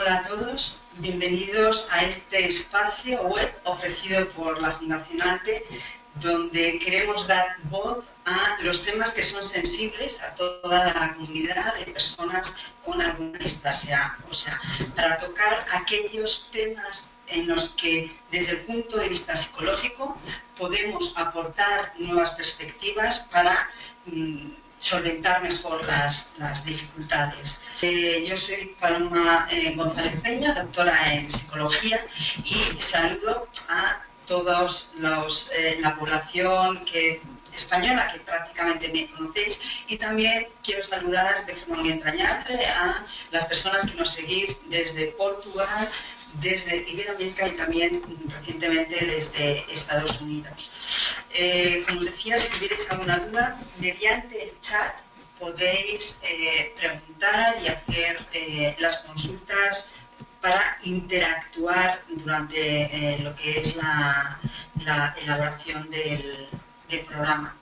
Hola a todos, bienvenidos a este espacio web ofrecido por la Fundación ALTE, donde queremos dar voz a los temas que son sensibles a toda la comunidad de personas con alguna displasia ósea, para tocar aquellos temas en los que desde el punto de vista psicológico podemos aportar nuevas perspectivas para solventar mejor las dificultades. Yo soy Paloma González Peña, doctora en psicología, y saludo a todos la población española que prácticamente me conocéis, y también quiero saludar de forma muy entrañable a las personas que nos seguís desde Portugal, desde Iberoamérica y también recientemente desde Estados Unidos. Como os decía, si tuvierais alguna duda, mediante el chat podéis preguntar y hacer las consultas para interactuar durante lo que es la elaboración del programa.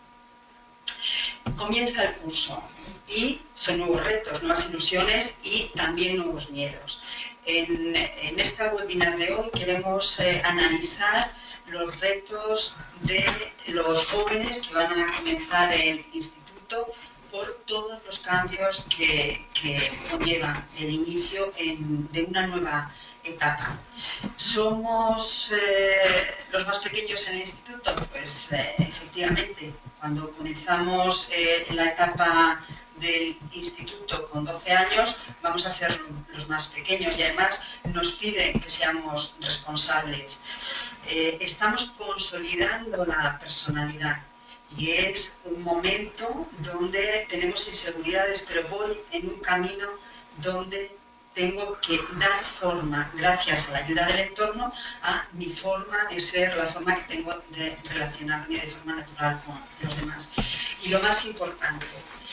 Comienza el curso y son nuevos retos, nuevas ilusiones y también nuevos miedos. En esta webinar de hoy queremos analizar los retos de los jóvenes que van a comenzar el instituto por todos los cambios que conlleva el inicio de una nueva etapa. ¿Somos los más pequeños en el instituto? Pues efectivamente, cuando comenzamos la etapa del instituto con 12 años, vamos a ser los más pequeños y además nos piden que seamos responsables. Estamos consolidando la personalidad y es un momento donde tenemos inseguridades, pero voy en un camino donde tengo que dar forma, gracias a la ayuda del entorno, a mi forma de ser, la forma que tengo de relacionarme de forma natural con los demás. Y lo más importante,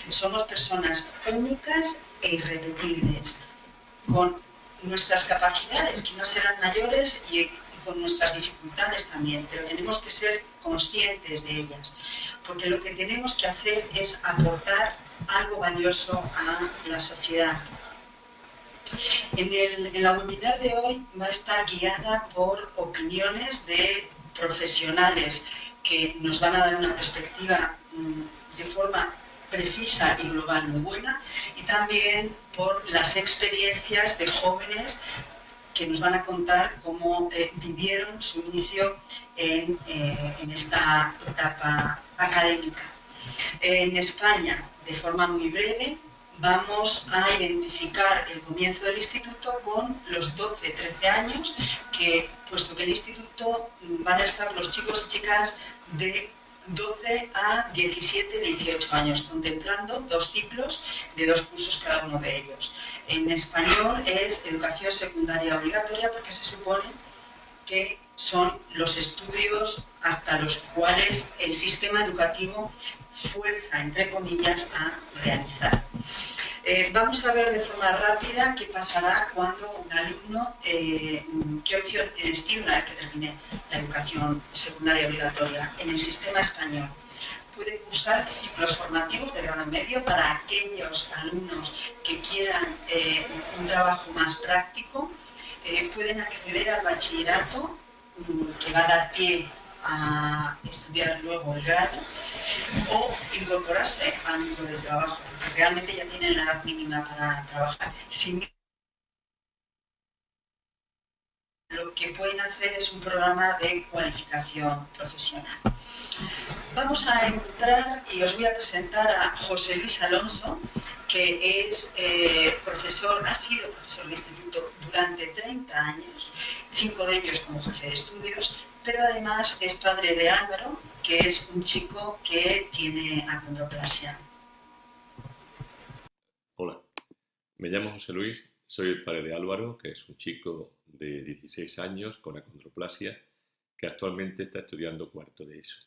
somos personas únicas e irrepetibles, con nuestras capacidades, que no serán mayores, y con nuestras dificultades también, pero tenemos que ser conscientes de ellas, porque lo que tenemos que hacer es aportar algo valioso a la sociedad. En la webinar de hoy va a estar guiada por opiniones de profesionales que nos van a dar una perspectiva de forma precisa y global muy buena, y también por las experiencias de jóvenes que nos van a contar cómo vivieron su inicio en esta etapa académica. En España, de forma muy breve, vamos a identificar el comienzo del instituto con los 12-13 años, puesto que el instituto van a estar los chicos y chicas de 12 a 17-18 años, contemplando 2 ciclos de 2 cursos cada uno de ellos. En español es educación secundaria obligatoria, porque se supone que son los estudios hasta los cuales el sistema educativo fuerza, entre comillas, a realizar. Vamos a ver de forma rápida qué pasará cuando un alumno, qué opciones tiene una vez que termine la educación secundaria obligatoria en el sistema español. Puede cursar ciclos formativos de grado medio para aquellos alumnos que quieran un trabajo más práctico. Pueden acceder al bachillerato, que va a dar pie a estudiar luego el grado, o incorporarse al mundo del trabajo, porque realmente ya tienen la edad mínima para trabajar. Lo que pueden hacer es un programa de cualificación profesional. Vamos a entrar y os voy a presentar a José Luis Alonso, que es profesor, ha sido profesor de instituto durante 30 años, 5 de ellos como jefe de estudios, pero además es padre de Álvaro, que es un chico que tiene acondroplasia. Hola, me llamo José Luis, soy el padre de Álvaro, que es un chico de 16 años con acondroplasia que actualmente está estudiando cuarto de ESO.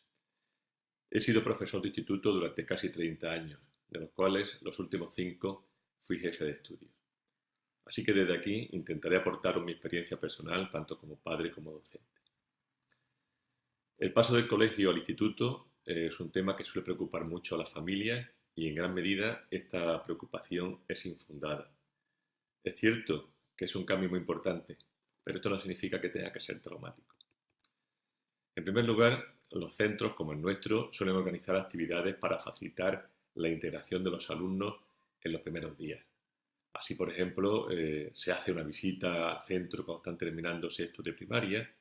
He sido profesor de instituto durante casi 30 años, de los cuales los últimos 5 fui jefe de estudios. Así que desde aquí intentaré aportar mi experiencia personal tanto como padre como docente. El paso del colegio al instituto es un tema que suele preocupar mucho a las familias y en gran medida esta preocupación es infundada. Es cierto que es un cambio muy importante, pero esto no significa que tenga que ser traumático. En primer lugar, los centros, como el nuestro, suelen organizar actividades para facilitar la integración de los alumnos en los primeros días. Así, por ejemplo, se hace una visita al centro cuando están terminando sexto de primaria.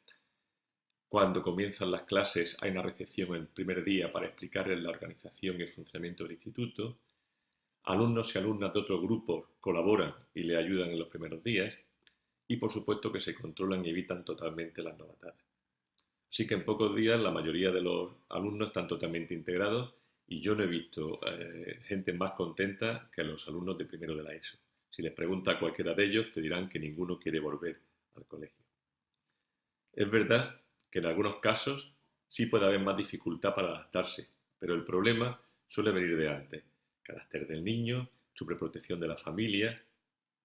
Cuando comienzan las clases hay una recepción el primer día para explicarles la organización y el funcionamiento del instituto. Alumnos y alumnas de otros grupos colaboran y le ayudan en los primeros días. Y por supuesto que se controlan y evitan totalmente las novatadas. Así que en pocos días la mayoría de los alumnos están totalmente integrados y yo no he visto gente más contenta que los alumnos de primero de la ESO. Si les pregunta a cualquiera de ellos, te dirán que ninguno quiere volver al colegio. Es verdad que en algunos casos sí puede haber más dificultad para adaptarse, pero el problema suele venir de antes. Carácter del niño, sobreprotección de la familia,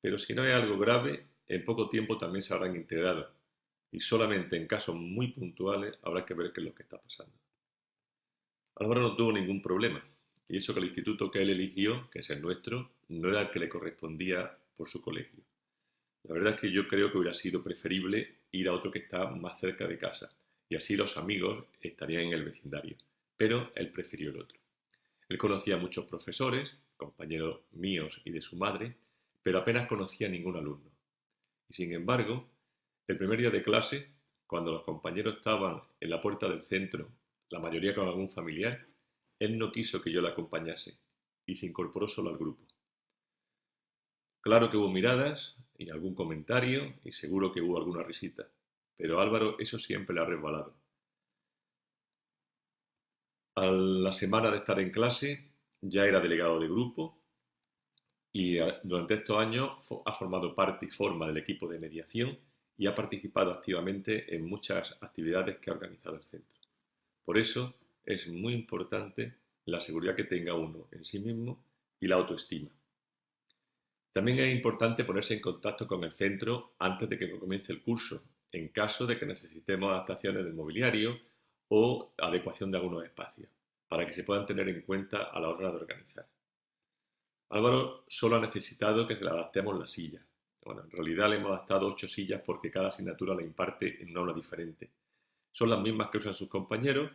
pero si no hay algo grave, en poco tiempo también se habrán integrado y solamente en casos muy puntuales habrá que ver qué es lo que está pasando. Álvaro no tuvo ningún problema, y eso que el instituto que él eligió, que es el nuestro, no era el que le correspondía por su colegio. La verdad es que yo creo que hubiera sido preferible ir a otro que está más cerca de casa, y así los amigos estarían en el vecindario, pero él prefirió el otro. Él conocía a muchos profesores, compañeros míos y de su madre, pero apenas conocía a ningún alumno. Y sin embargo, el primer día de clase, cuando los compañeros estaban en la puerta del centro, la mayoría con algún familiar, él no quiso que yo le acompañase y se incorporó solo al grupo. Claro que hubo miradas y algún comentario y seguro que hubo alguna risita, pero a Álvaro eso siempre le ha resbalado. A la semana de estar en clase ya era delegado de grupo y durante estos años ha formado parte y forma del equipo de mediación y ha participado activamente en muchas actividades que ha organizado el centro. Por eso es muy importante la seguridad que tenga uno en sí mismo y la autoestima. También es importante ponerse en contacto con el centro antes de que comience el curso, en caso de que necesitemos adaptaciones del mobiliario o adecuación de algunos espacios, para que se puedan tener en cuenta a la hora de organizar. Álvaro solo ha necesitado que se le adaptemos las sillas. Bueno, en realidad le hemos adaptado 8 sillas porque cada asignatura la imparte en una aula diferente. Son las mismas que usan sus compañeros,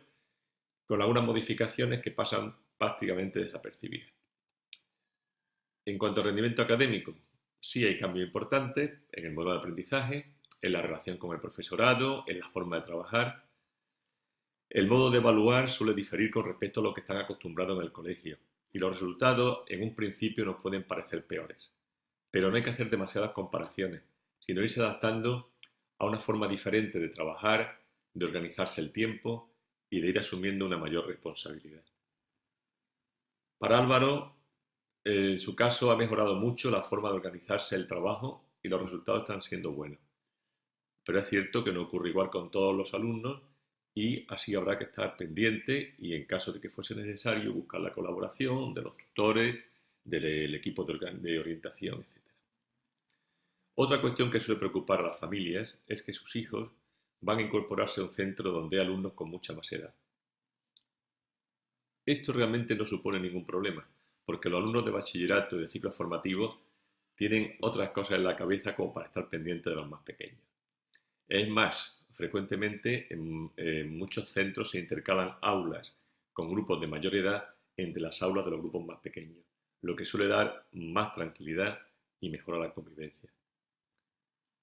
con algunas modificaciones que pasan prácticamente desapercibidas. En cuanto al rendimiento académico, sí hay cambios importantes en el modelo de aprendizaje, en la relación con el profesorado, en la forma de trabajar. El modo de evaluar suele diferir con respecto a lo que están acostumbrados en el colegio y los resultados en un principio nos pueden parecer peores. Pero no hay que hacer demasiadas comparaciones, sino irse adaptando a una forma diferente de trabajar, de organizarse el tiempo y de ir asumiendo una mayor responsabilidad. Para Álvaro, en su caso ha mejorado mucho la forma de organizarse el trabajo y los resultados están siendo buenos. Pero es cierto que no ocurre igual con todos los alumnos y así habrá que estar pendiente y en caso de que fuese necesario buscar la colaboración de los tutores, del equipo de orientación, etc. Otra cuestión que suele preocupar a las familias es que sus hijos van a incorporarse a un centro donde hay alumnos con mucha más edad. Esto realmente no supone ningún problema, porque los alumnos de bachillerato y de ciclo formativo tienen otras cosas en la cabeza como para estar pendientes de los más pequeños. Es más, frecuentemente en muchos centros se intercalan aulas con grupos de mayor edad entre las aulas de los grupos más pequeños, lo que suele dar más tranquilidad y mejora la convivencia.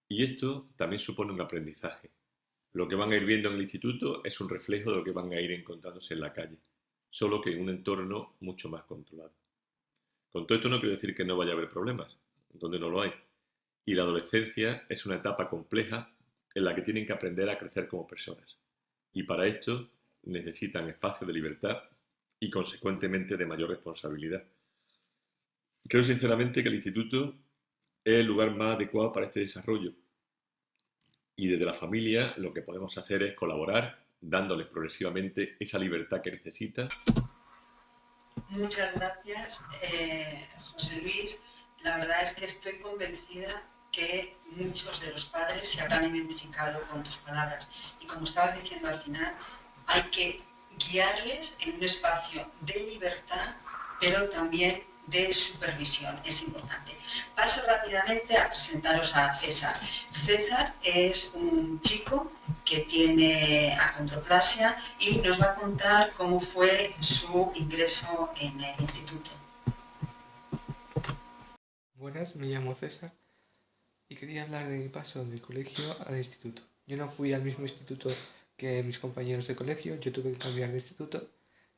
Y esto también supone un aprendizaje. Lo que van a ir viendo en el instituto es un reflejo de lo que van a ir encontrándose en la calle, solo que en un entorno mucho más controlado. Con todo esto no quiero decir que no vaya a haber problemas, donde no lo hay. Y la adolescencia es una etapa compleja en la que tienen que aprender a crecer como personas. Y para esto necesitan espacios de libertad y consecuentemente de mayor responsabilidad. Creo sinceramente que el instituto es el lugar más adecuado para este desarrollo. Y desde la familia lo que podemos hacer es colaborar, dándoles progresivamente esa libertad que necesitan. Muchas gracias, José Luis. La verdad es que estoy convencida que muchos de los padres se habrán identificado con tus palabras. Y como estabas diciendo al final, hay que guiarles en un espacio de libertad, pero también de supervisión. Es importante. Paso rápidamente a presentaros a César. César es un chico que tiene acondroplasia y nos va a contar cómo fue su ingreso en el instituto. Buenas, me llamo César y quería hablar de mi paso del colegio al instituto. Yo no fui al mismo instituto que mis compañeros de colegio, yo tuve que cambiar de instituto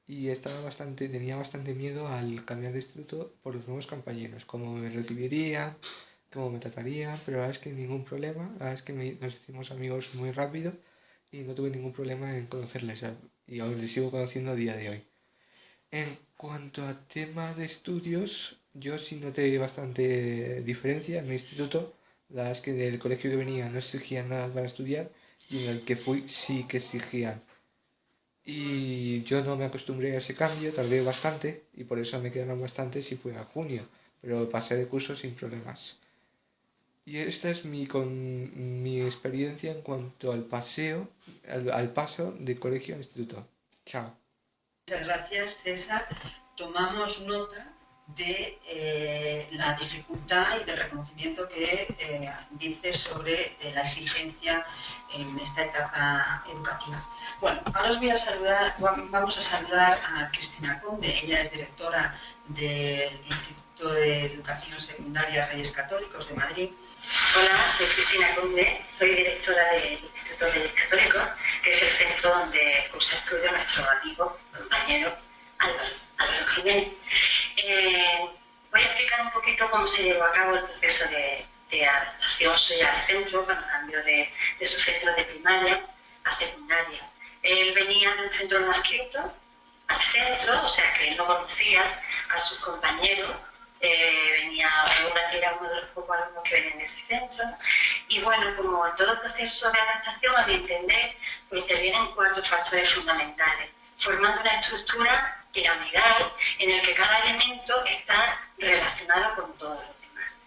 y tenía bastante miedo al cambiar de instituto por los nuevos compañeros, cómo me recibirían, cómo me tratarían, pero la verdad es que ningún problema, la verdad es que nos hicimos amigos muy rápido y no tuve ningún problema en conocerles y aún les sigo conociendo a día de hoy. En cuanto a tema de estudios, yo sí noté bastante diferencia en mi instituto. La verdad es que del colegio que venía no exigían nada para estudiar y en el que fui sí que exigían. Y yo no me acostumbré a ese cambio, tardé bastante y por eso me quedaron bastantes y fue a junio, pero pasé de curso sin problemas. Y esta es mi experiencia en cuanto al al paso de colegio a instituto. Chao. Muchas gracias, César. Tomamos nota de la dificultad y del reconocimiento que dices sobre la exigencia en esta etapa educativa. Bueno, ahora vamos a saludar a Cristina Conde. Ella es directora del Instituto de Educación Secundaria Reyes Católicos de Madrid. Hola, soy Cristina Conde, soy directora del Instituto Reyes Católicos, que es el centro donde cursa estudio nuestro amigo, compañero Álvaro Jiménez. Voy a explicar un poquito cómo se llevó a cabo el proceso de adaptación suya al centro, cuando cambió de su centro de primaria a secundaria. Él venía de un centro no adscrito al centro, o sea que él no conocía a sus compañeros. Venía era uno de los pocos alumnos que venían de ese centro y bueno, como en todo el proceso de adaptación, a mi entender, pues intervienen 4 factores fundamentales, formando una estructura piramidal en el que cada elemento está relacionado con todos los demás.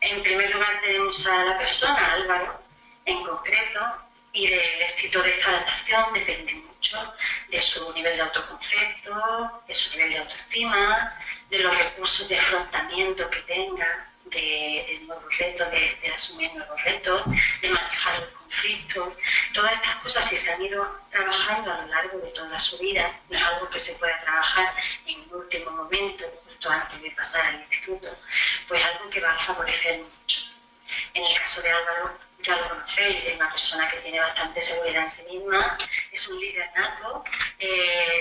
En primer lugar tenemos a la persona, Álvaro, en concreto, y del éxito de esta adaptación depende mucho de su nivel de autoconcepto, de su nivel de autoestima, de los recursos de afrontamiento que tenga, de nuevos retos, de asumir nuevos retos, de manejar el conflicto. Todas estas cosas, si se han ido trabajando a lo largo de toda su vida, no es algo que se pueda trabajar en un último momento, justo antes de pasar al instituto, pues algo que va a favorecer mucho. En el caso de Álvaro, ya lo conocéis, es una persona que tiene bastante seguridad en sí misma, es un líder nato,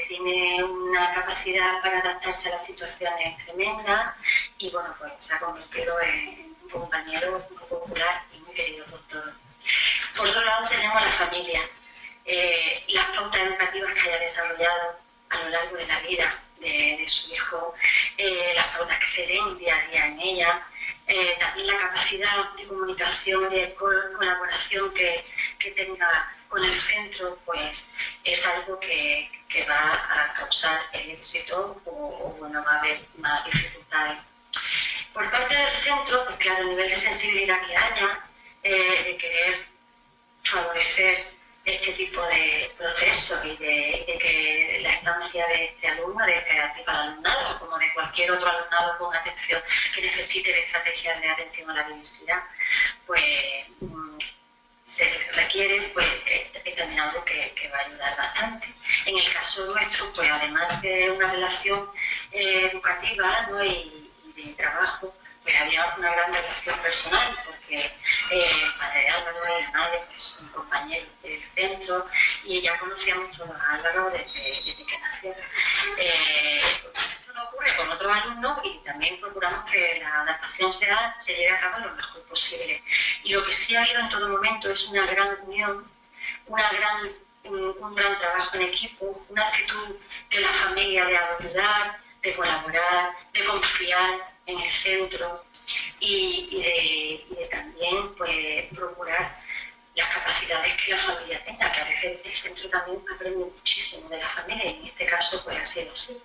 tiene una capacidad para adaptarse a las situaciones tremenda y bueno, pues se ha convertido en un compañero muy popular y muy querido por todos. Por otro lado tenemos a la familia, las pautas educativas que haya desarrollado a lo largo de la vida de su hijo, las pautas que se den día a día en ella, también la capacidad de comunicación y de colaboración que tenga con el centro, pues es algo que va a causar el éxito o bueno, va a haber más dificultades. Por parte del centro, porque a nivel de sensibilidad que haya, de querer favorecer este tipo de procesos y de que la estancia de este alumno, de este tipo de alumnado, como de cualquier otro alumnado con atención que necesite de estrategias de atención a la diversidad, pues se requiere pues, también algo que va a ayudar bastante. En el caso nuestro, pues además de una relación educativa, ¿no? y de trabajo, pues había una gran relación personal, porque el padre de Álvaro y la madre pues, son compañeros del centro y ya conocíamos todos a Álvaro desde que nació. Esto no ocurre con otros alumnos y también procuramos que la adaptación se lleve a cabo lo mejor posible. Y lo que sí ha habido en todo momento es una gran unión, un gran trabajo en equipo, una actitud de la familia de ayudar, de colaborar, de confiar en el centro y de también pues, procurar las capacidades que la familia tenga, que a veces el centro también aprende muchísimo de la familia y en este caso pues ha sido así.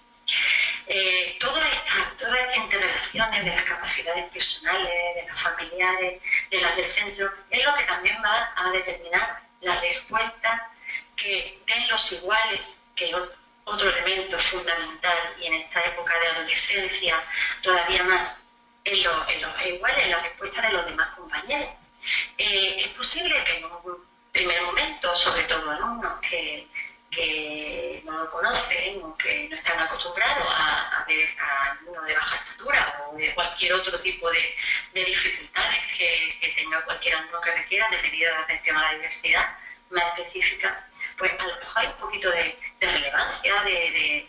Todas estas interrelaciones de las capacidades personales, de las familiares, de las del centro, es lo que también va a determinar la respuesta que den los iguales, que otro elemento fundamental, y en esta época de adolescencia todavía más, igual en la respuesta de los demás compañeros. Es posible que en un primer momento, sobre todo alumnos que no lo conocen o que no están acostumbrados a ver a alguno de baja estatura o de cualquier otro tipo de dificultades que tenga cualquier alumno que requiera de medida de atención a la diversidad más específica, pues a lo mejor hay un poquito de relevancia, de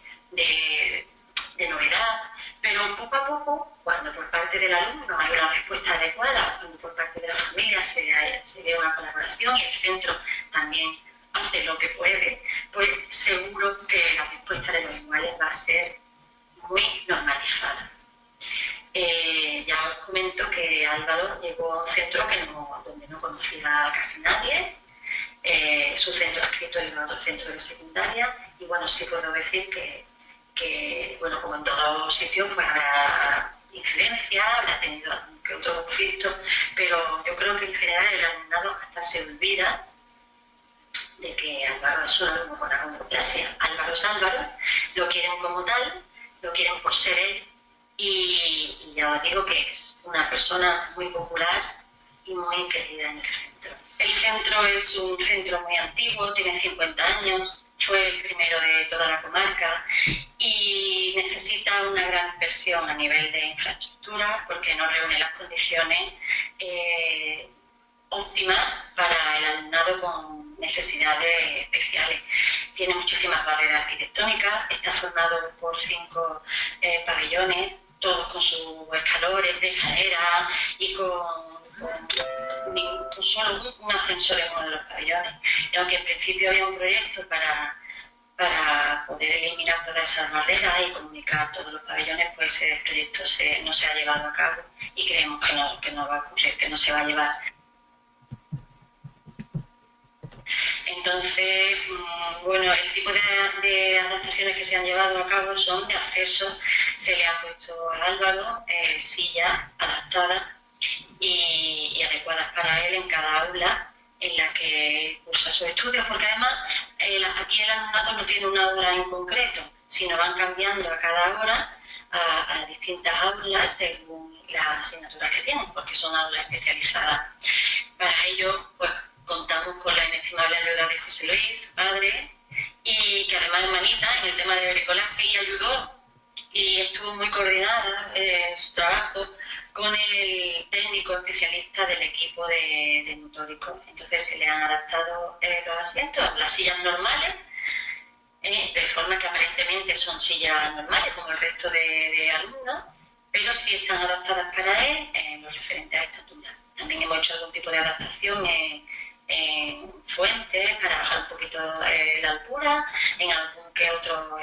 novedad, pero poco a poco, cuando por parte del alumno hay una respuesta adecuada, cuando por parte de la familia se ve una colaboración y el centro también hace lo que puede, pues seguro que la respuesta de los iguales va a ser muy normalizada. Ya os comento que Álvaro llegó a un centro donde no conocía casi nadie. Es un centro adscrito en otro centro de secundaria y bueno, sí puedo decir que bueno, como en todos sitios, pues habrá incidencia, habrá tenido algún que otro conflicto, pero yo creo que en general el alumnado hasta se olvida de que Álvaro es un alumno con acondroplasia. Álvaro es Álvaro, lo quieren como tal, lo quieren por ser él, y ya os digo que es una persona muy popular y muy querida en el centro. El centro es un centro muy antiguo, tiene 50 años, fue el primero de toda la comarca y necesita una gran inversión a nivel de infraestructura porque no reúne las condiciones óptimas para el alumnado con necesidades especiales. Tiene muchísimas barreras arquitectónicas, está formado por 5 pabellones, todos con sus escalones de escalera y con solo un ascensor en uno de los pabellones. Y aunque en principio había un proyecto para poder eliminar todas esas barreras y comunicar todos los pabellones, pues ese proyecto no se ha llevado a cabo y creemos que no va a ocurrir, que no se va a llevar. Entonces, bueno, el tipo de adaptaciones que se han llevado a cabo son de acceso. Se le ha puesto a Álvaro sillas adaptadas y adecuadas para él en cada aula en la que cursa sus estudios, porque además aquí el alumnado no tiene una hora en concreto, sino van cambiando a cada hora a distintas aulas según las asignaturas que tienen, porque son aulas especializadas. Para ello, pues, contamos con la inestimable ayuda de José Luis, padre, y que además es manita en el tema de bricolaje y ayudó y estuvo muy coordinada en su trabajo con el técnico especialista del equipo de motórico. Entonces se le han adaptado los asientos, las sillas normales, de forma que aparentemente son sillas normales como el resto de alumnos, pero sí están adaptadas para él en lo referente a estatura. También hemos hecho algún tipo de adaptación en fuentes para bajar un poquito la altura, en algún que otro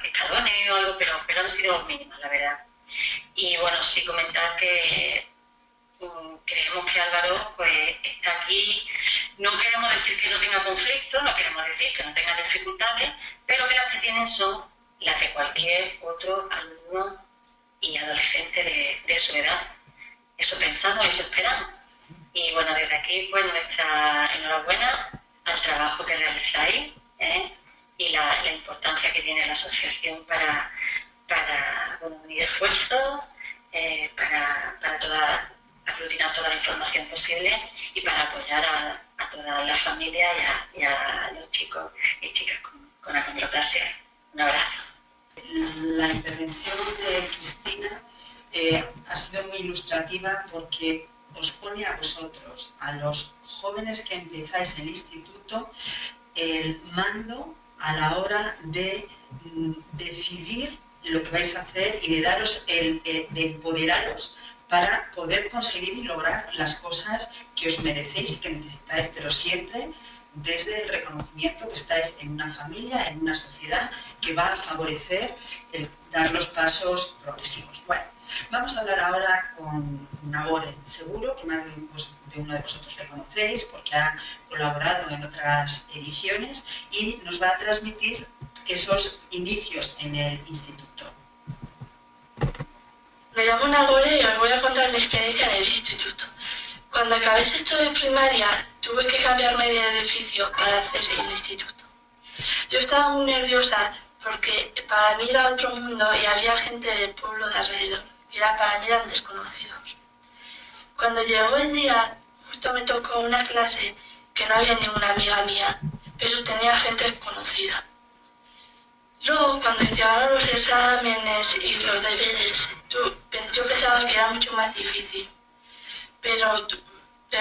escalones o algo, pero han sido mínimas, la verdad. Y bueno, sí comentar que creemos que Álvaro pues está aquí. No queremos decir que no tenga conflictos, no queremos decir que no tenga dificultades, pero que las que tienen son las de cualquier otro alumno y adolescente de su edad. Eso pensamos y eso esperamos. Y bueno, desde aquí pues nuestra enhorabuena al trabajo que realizáis y la importancia que tiene la asociación para unir esfuerzos, para aglutinar toda la información posible y para apoyar a toda la familia y a los chicos y chicas con acondroplasia. Un abrazo. La intervención de Cristina ha sido muy ilustrativa porque os pone a vosotros, a los jóvenes que empezáis el instituto, el mando a la hora de decidir lo que vais a hacer y de daros de empoderaros para poder conseguir y lograr las cosas que os merecéis y que necesitáis, pero siempre desde el reconocimiento que estáis en una familia, en una sociedad que va a favorecer el dar los pasos progresivos. Bueno, vamos a hablar ahora con Nagore. Seguro que más de uno de vosotros le conocéis porque ha colaborado en otras ediciones y nos va a transmitir esos inicios en el instituto. Me llamo Nagore y os voy a contar mi experiencia en el instituto. Cuando acabé sexto de primaria tuve que cambiarme de edificio para hacer el instituto. Yo estaba muy nerviosa porque para mí era otro mundo y había gente del pueblo de alrededor. Para mí eran desconocidos. Cuando llegó el día, justo me tocó una clase que no había ninguna amiga mía, pero tenía gente conocida. Luego, cuando llegaron los exámenes y los deberes, yo pensaba que era mucho más difícil, pero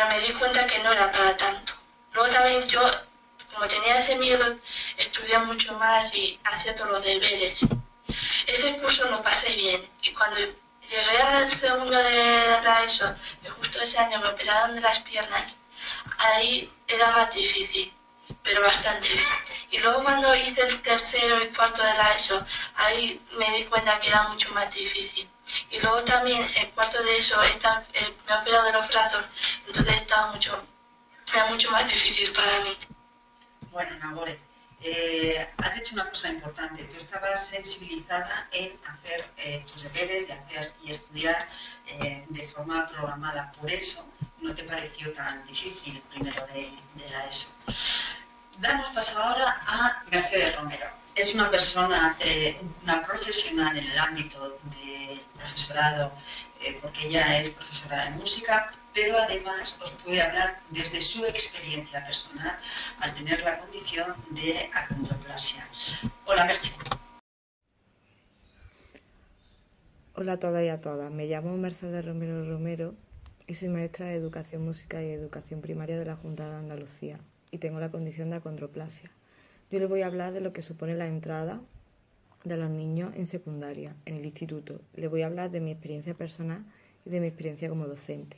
me di cuenta que no era para tanto. Luego también yo, como tenía ese miedo, estudié mucho más y hacía todos los deberes. Ese curso lo pasé bien y cuando llegué al segundo de la ESO, que justo ese año me operaron de las piernas, ahí era más difícil, pero bastante bien. Y luego cuando hice el tercero y cuarto de la ESO, ahí me di cuenta que era mucho más difícil. Y luego también el cuarto de ESO me he operado de los brazos, entonces era mucho más difícil para mí. Bueno, Nagore, has dicho una cosa importante. Tú estabas sensibilizada en hacer tus deberes y estudiar de forma programada. Por eso no te pareció tan difícil primero de la ESO. Damos paso ahora a Mercedes Romero. Es una persona, una profesional en el ámbito del profesorado, porque ella es profesora de música, pero además os puede hablar desde su experiencia personal al tener la condición de acondroplasia. Hola, Merche. Hola a todas y a todas. Me llamo Mercedes Romero Romero y soy maestra de Educación Música y Educación Primaria de la Junta de Andalucía y tengo la condición de acondroplasia. Yo les voy a hablar de lo que supone la entrada de los niños en secundaria, en el instituto. Les voy a hablar de mi experiencia personal y de mi experiencia como docente.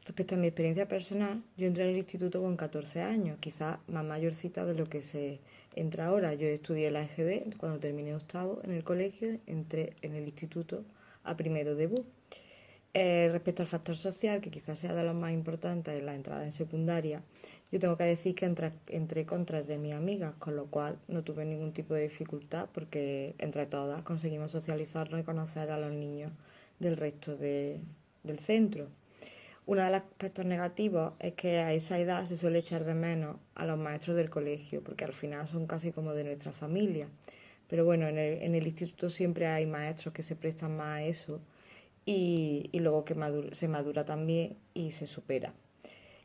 Respecto a mi experiencia personal, yo entré en el instituto con 14 años, quizás más mayorcita de lo que se entra ahora. Yo estudié la EGB, cuando terminé octavo en el colegio, entré en el instituto a primero de BU. Respecto al factor social, que quizás sea de los más importantes en la entrada en secundaria, yo tengo que decir que entré con 3 de mis amigas, con lo cual no tuve ningún tipo de dificultad porque entre todas conseguimos socializarnos y conocer a los niños del resto del centro. Uno de los aspectos negativos es que a esa edad se suele echar de menos a los maestros del colegio, porque al final son casi como de nuestra familia. Pero bueno, en el instituto siempre hay maestros que se prestan más a eso y luego que se madura también y se supera.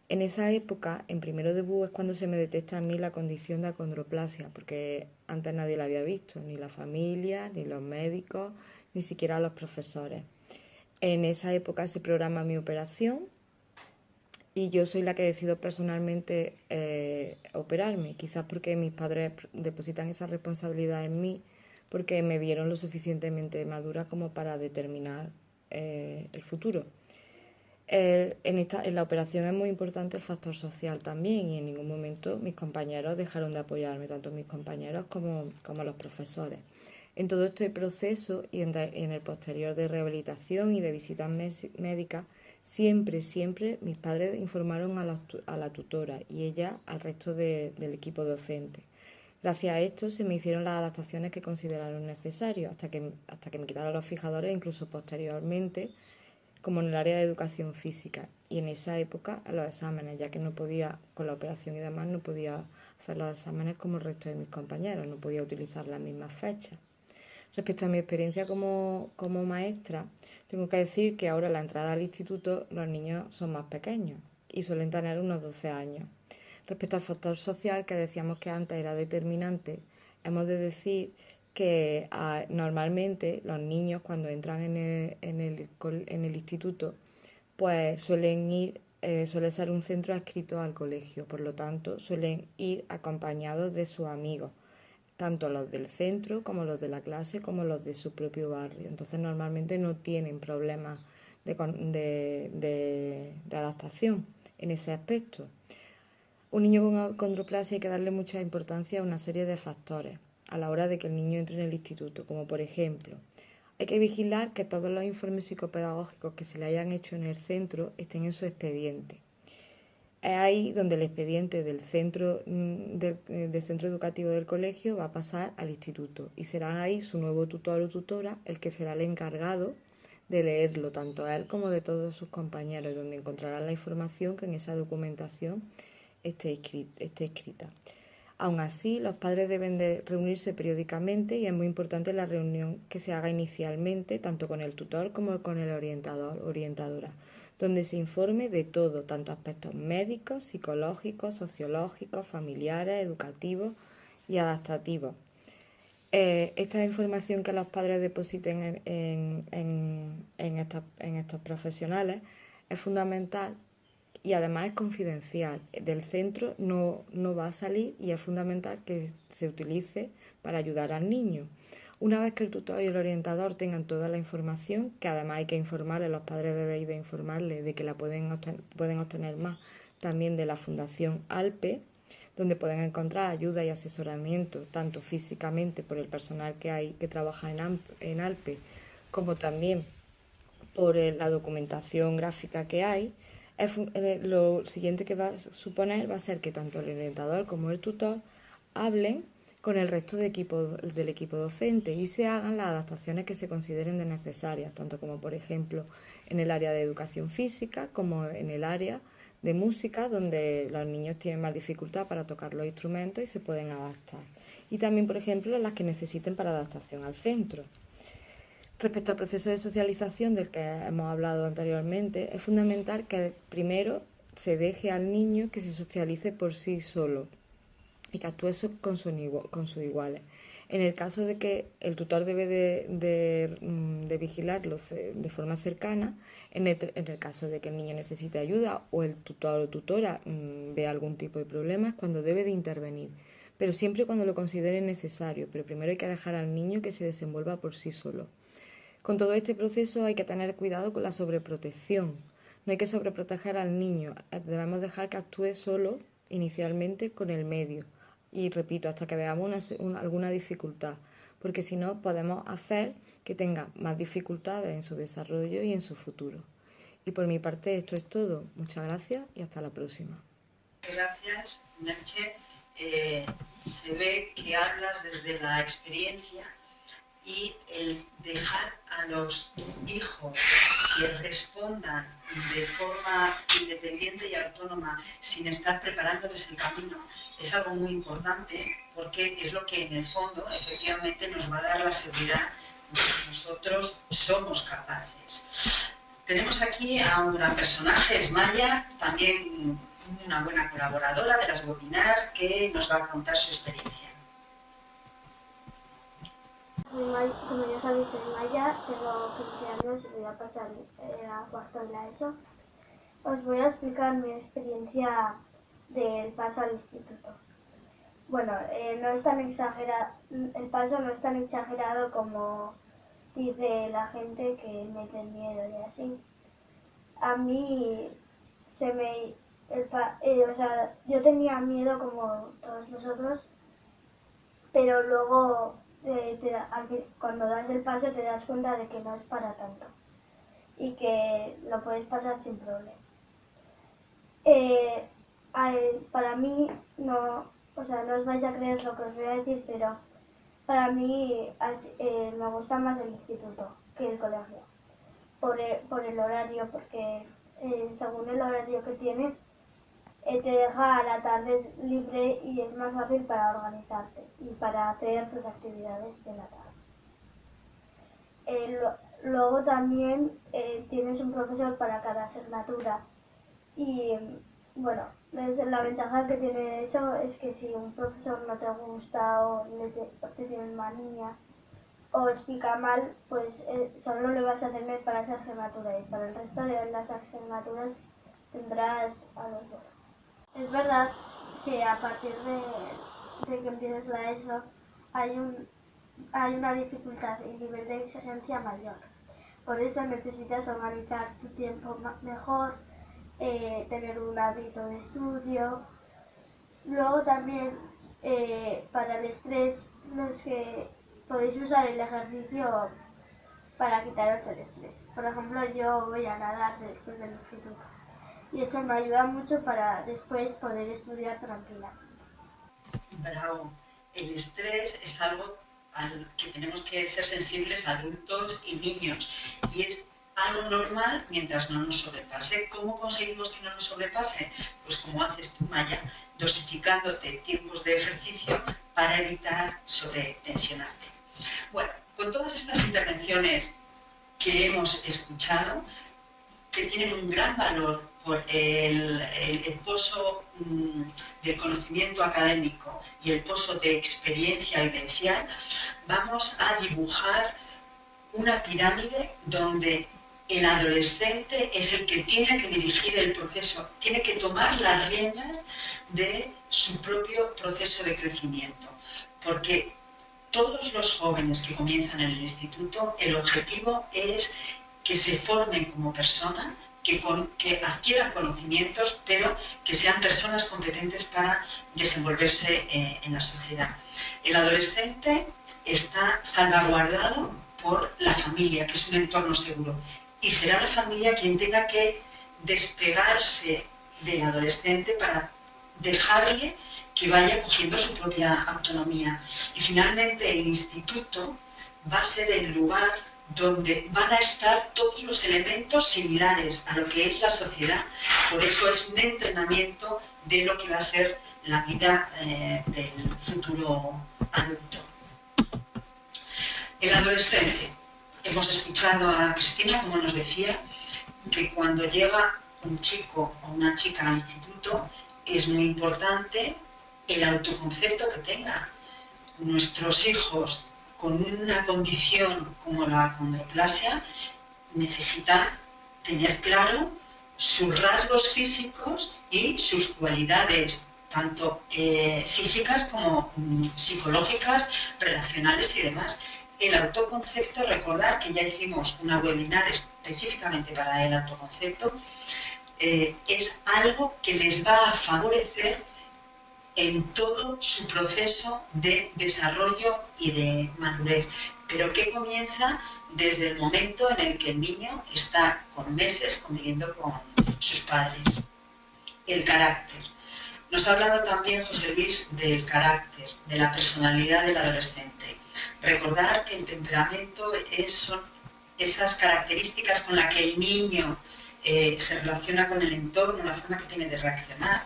En esa época, en primero de BU, es cuando se me detecta a mí la condición de acondroplasia, porque antes nadie la había visto, ni la familia, ni los médicos, ni siquiera los profesores. En esa época se programa mi operación y yo soy la que decido personalmente operarme, quizás porque mis padres depositan esa responsabilidad en mí, porque me vieron lo suficientemente madura como para determinar el futuro. En la operación es muy importante el factor social también y en ningún momento mis compañeros dejaron de apoyarme, tanto mis compañeros como los profesores. En todo este proceso y en el posterior de rehabilitación y de visitas médicas, siempre mis padres informaron a la tutora y ella al resto del equipo docente. Gracias a esto se me hicieron las adaptaciones que consideraron necesarias hasta que me quitaron los fijadores, incluso posteriormente, como en el área de educación física. Y en esa época a los exámenes, ya que no podía, con la operación y demás, no podía hacer los exámenes como el resto de mis compañeros, no podía utilizar las mismas fechas. Respecto a mi experiencia como maestra, tengo que decir que ahora a la entrada al instituto los niños son más pequeños y suelen tener unos 12 años. Respecto al factor social, que decíamos que antes era determinante, hemos de decir que normalmente los niños cuando entran en el instituto pues suele ser un centro adscrito al colegio, por lo tanto suelen ir acompañados de sus amigos, tanto los del centro como los de la clase como los de su propio barrio. Entonces normalmente no tienen problemas de adaptación en ese aspecto. Un niño con acondroplasia hay que darle mucha importancia a una serie de factores a la hora de que el niño entre en el instituto, como por ejemplo, hay que vigilar que todos los informes psicopedagógicos que se le hayan hecho en el centro estén en su expediente. Es ahí donde el expediente del centro educativo del colegio va a pasar al instituto y será ahí su nuevo tutor o tutora el que será el encargado de leerlo, tanto a él como de todos sus compañeros, donde encontrarán la información que en esa documentación esté escrita. Aún así, los padres deben de reunirse periódicamente y es muy importante la reunión que se haga inicialmente, tanto con el tutor como con el orientador o orientadora, donde se informe de todo, tanto aspectos médicos, psicológicos, sociológicos, familiares, educativos y adaptativos. Esta información que los padres depositen en estos profesionales es fundamental y además es confidencial. Del centro no va a salir y es fundamental que se utilice para ayudar al niño. Una vez que el tutor y el orientador tengan toda la información, que además hay que informarle, los padres deben de informarle de que la pueden obtener más también de la Fundación ALPE, donde pueden encontrar ayuda y asesoramiento, tanto físicamente por el personal que trabaja en ALPE, como también por la documentación gráfica que hay. Lo siguiente que va a suponer va a ser que tanto el orientador como el tutor hablen con el resto del equipo docente y se hagan las adaptaciones que se consideren necesarias, tanto como por ejemplo en el área de educación física como en el área de música, donde los niños tienen más dificultad para tocar los instrumentos y se pueden adaptar. Y también, por ejemplo, las que necesiten para adaptación al centro. Respecto al proceso de socialización del que hemos hablado anteriormente, es fundamental que primero se deje al niño que se socialice por sí solo y que actúe con sus iguales. En el caso de que el tutor debe de vigilarlo de forma cercana, en el caso de que el niño necesite ayuda o el tutor o tutora vea algún tipo de problema, es cuando debe de intervenir, pero siempre cuando lo considere necesario. Pero primero hay que dejar al niño que se desenvuelva por sí solo. Con todo este proceso hay que tener cuidado con la sobreprotección. No hay que sobreproteger al niño, debemos dejar que actúe solo inicialmente con el medio. Y repito, hasta que veamos alguna dificultad, porque si no podemos hacer que tenga más dificultades en su desarrollo y en su futuro. Y por mi parte esto es todo. Muchas gracias y hasta la próxima. Gracias, Merche. Se ve que hablas desde la experiencia y el dejar a los hijos que respondan de forma independiente y autónoma sin estar preparándoles el camino es algo muy importante, porque es lo que en el fondo efectivamente nos va a dar la seguridad de que nosotros somos capaces. Tenemos aquí a un gran personaje, es Maya, también una buena colaboradora de las webinars, que nos va a contar su experiencia. Como ya sabéis, soy Maya, tengo 15 años y voy a pasar a cuarto de la ESO. Os voy a explicar mi experiencia del paso al instituto. Bueno, no es tan exagerado, el paso no es tan exagerado como dice la gente que mete miedo y así. A mí yo tenía miedo como todos nosotros, pero luego cuando das el paso te das cuenta de que no es para tanto y que lo puedes pasar sin problema. Para mí, no os vais a creer lo que os voy a decir, pero para mí me gusta más el instituto que el colegio, por el horario, porque según el horario que tienes, te deja la tarde libre y es más fácil para organizarte y para hacer tus actividades de la tarde. Luego también tienes un profesor para cada asignatura y bueno, la ventaja que tiene eso es que si un profesor no te gusta o te tiene manía o explica mal, pues solo le vas a tener para esa asignatura y para el resto de las asignaturas tendrás a los dos. Es verdad que a partir de que empieces la ESO hay una dificultad y nivel de exigencia mayor. Por eso necesitas organizar tu tiempo mejor, tener un hábito de estudio. Luego también para el estrés, los que podéis usar el ejercicio para quitaros el estrés. Por ejemplo, yo voy a nadar después del instituto. Y eso me ayuda mucho para después poder estudiar tranquilamente. Bravo. El estrés es algo al que tenemos que ser sensibles adultos y niños. Y es algo normal mientras no nos sobrepase. ¿Cómo conseguimos que no nos sobrepase? Pues como haces tú, Maya, dosificándote tiempos de ejercicio para evitar sobretensionarte. Bueno, con todas estas intervenciones que hemos escuchado, que tienen un gran valor por el pozo del conocimiento académico y el pozo de experiencia vivencial, vamos a dibujar una pirámide donde el adolescente es el que tiene que dirigir el proceso, tiene que tomar las riendas de su propio proceso de crecimiento, porque todos los jóvenes que comienzan en el instituto, el objetivo es que se formen como personas, que adquieran conocimientos, pero que sean personas competentes para desenvolverse en la sociedad. El adolescente está salvaguardado por la familia, que es un entorno seguro, y será la familia quien tenga que despegarse del adolescente para dejarle que vaya cogiendo su propia autonomía. Y finalmente el instituto va a ser el lugar donde van a estar todos los elementos similares a lo que es la sociedad. Por eso es un entrenamiento de lo que va a ser la vida del futuro adulto. El adolescente. Hemos escuchado a Cristina, como nos decía, que cuando llega un chico o una chica al instituto es muy importante el autoconcepto que tenga. Nuestros hijos con una condición como la acondroplasia necesitan tener claro sus rasgos físicos y sus cualidades, tanto físicas como psicológicas, relacionales y demás. El autoconcepto, recordar que ya hicimos una webinar específicamente para el autoconcepto, es algo que les va a favorecer en todo su proceso de desarrollo y de madurez, pero que comienza desde el momento en el que el niño está con meses conviviendo con sus padres. El carácter. Nos ha hablado también José Luis del carácter, de la personalidad del adolescente. Recordar que el temperamento son esas características con las que el niño se relaciona con el entorno, la forma que tiene de reaccionar,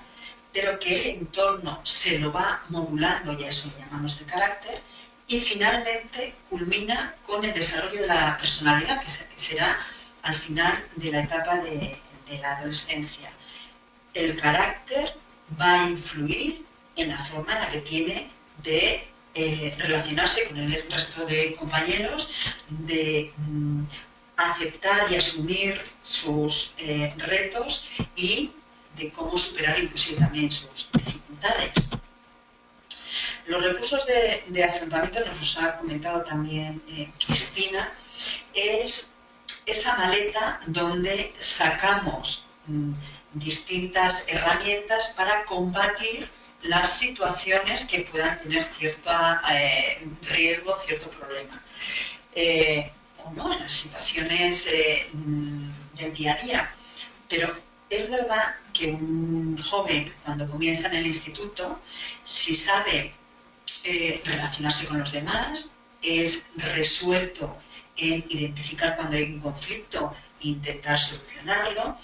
pero que el entorno se lo va modulando, y a eso le llamamos el carácter, y finalmente culmina con el desarrollo de la personalidad, que será al final de la etapa de la adolescencia. El carácter va a influir en la forma en la que tiene de relacionarse con el resto de compañeros, de aceptar y asumir sus retos y de cómo superar inclusive también sus dificultades. Los recursos de afrontamiento, nos los ha comentado también Cristina, es esa maleta donde sacamos distintas herramientas para combatir las situaciones que puedan tener cierto riesgo, cierto problema. O no, en las situaciones del día a día. Pero es verdad que un joven, cuando comienza en el instituto, si sabe relacionarse con los demás, es resuelto en identificar cuando hay un conflicto e intentar solucionarlo,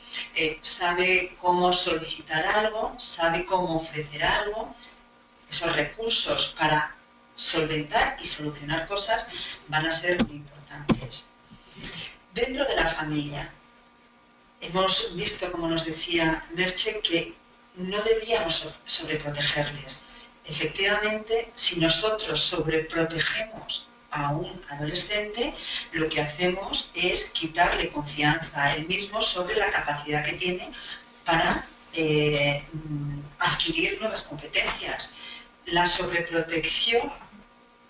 sabe cómo solicitar algo, sabe cómo ofrecer algo. Esos recursos para solventar y solucionar cosas van a ser muy importantes. Dentro de la familia, hemos visto, como nos decía Merche, que no deberíamos sobreprotegerles. Efectivamente, si nosotros sobreprotegemos a un adolescente, lo que hacemos es quitarle confianza a él mismo sobre la capacidad que tiene para adquirir nuevas competencias. La sobreprotección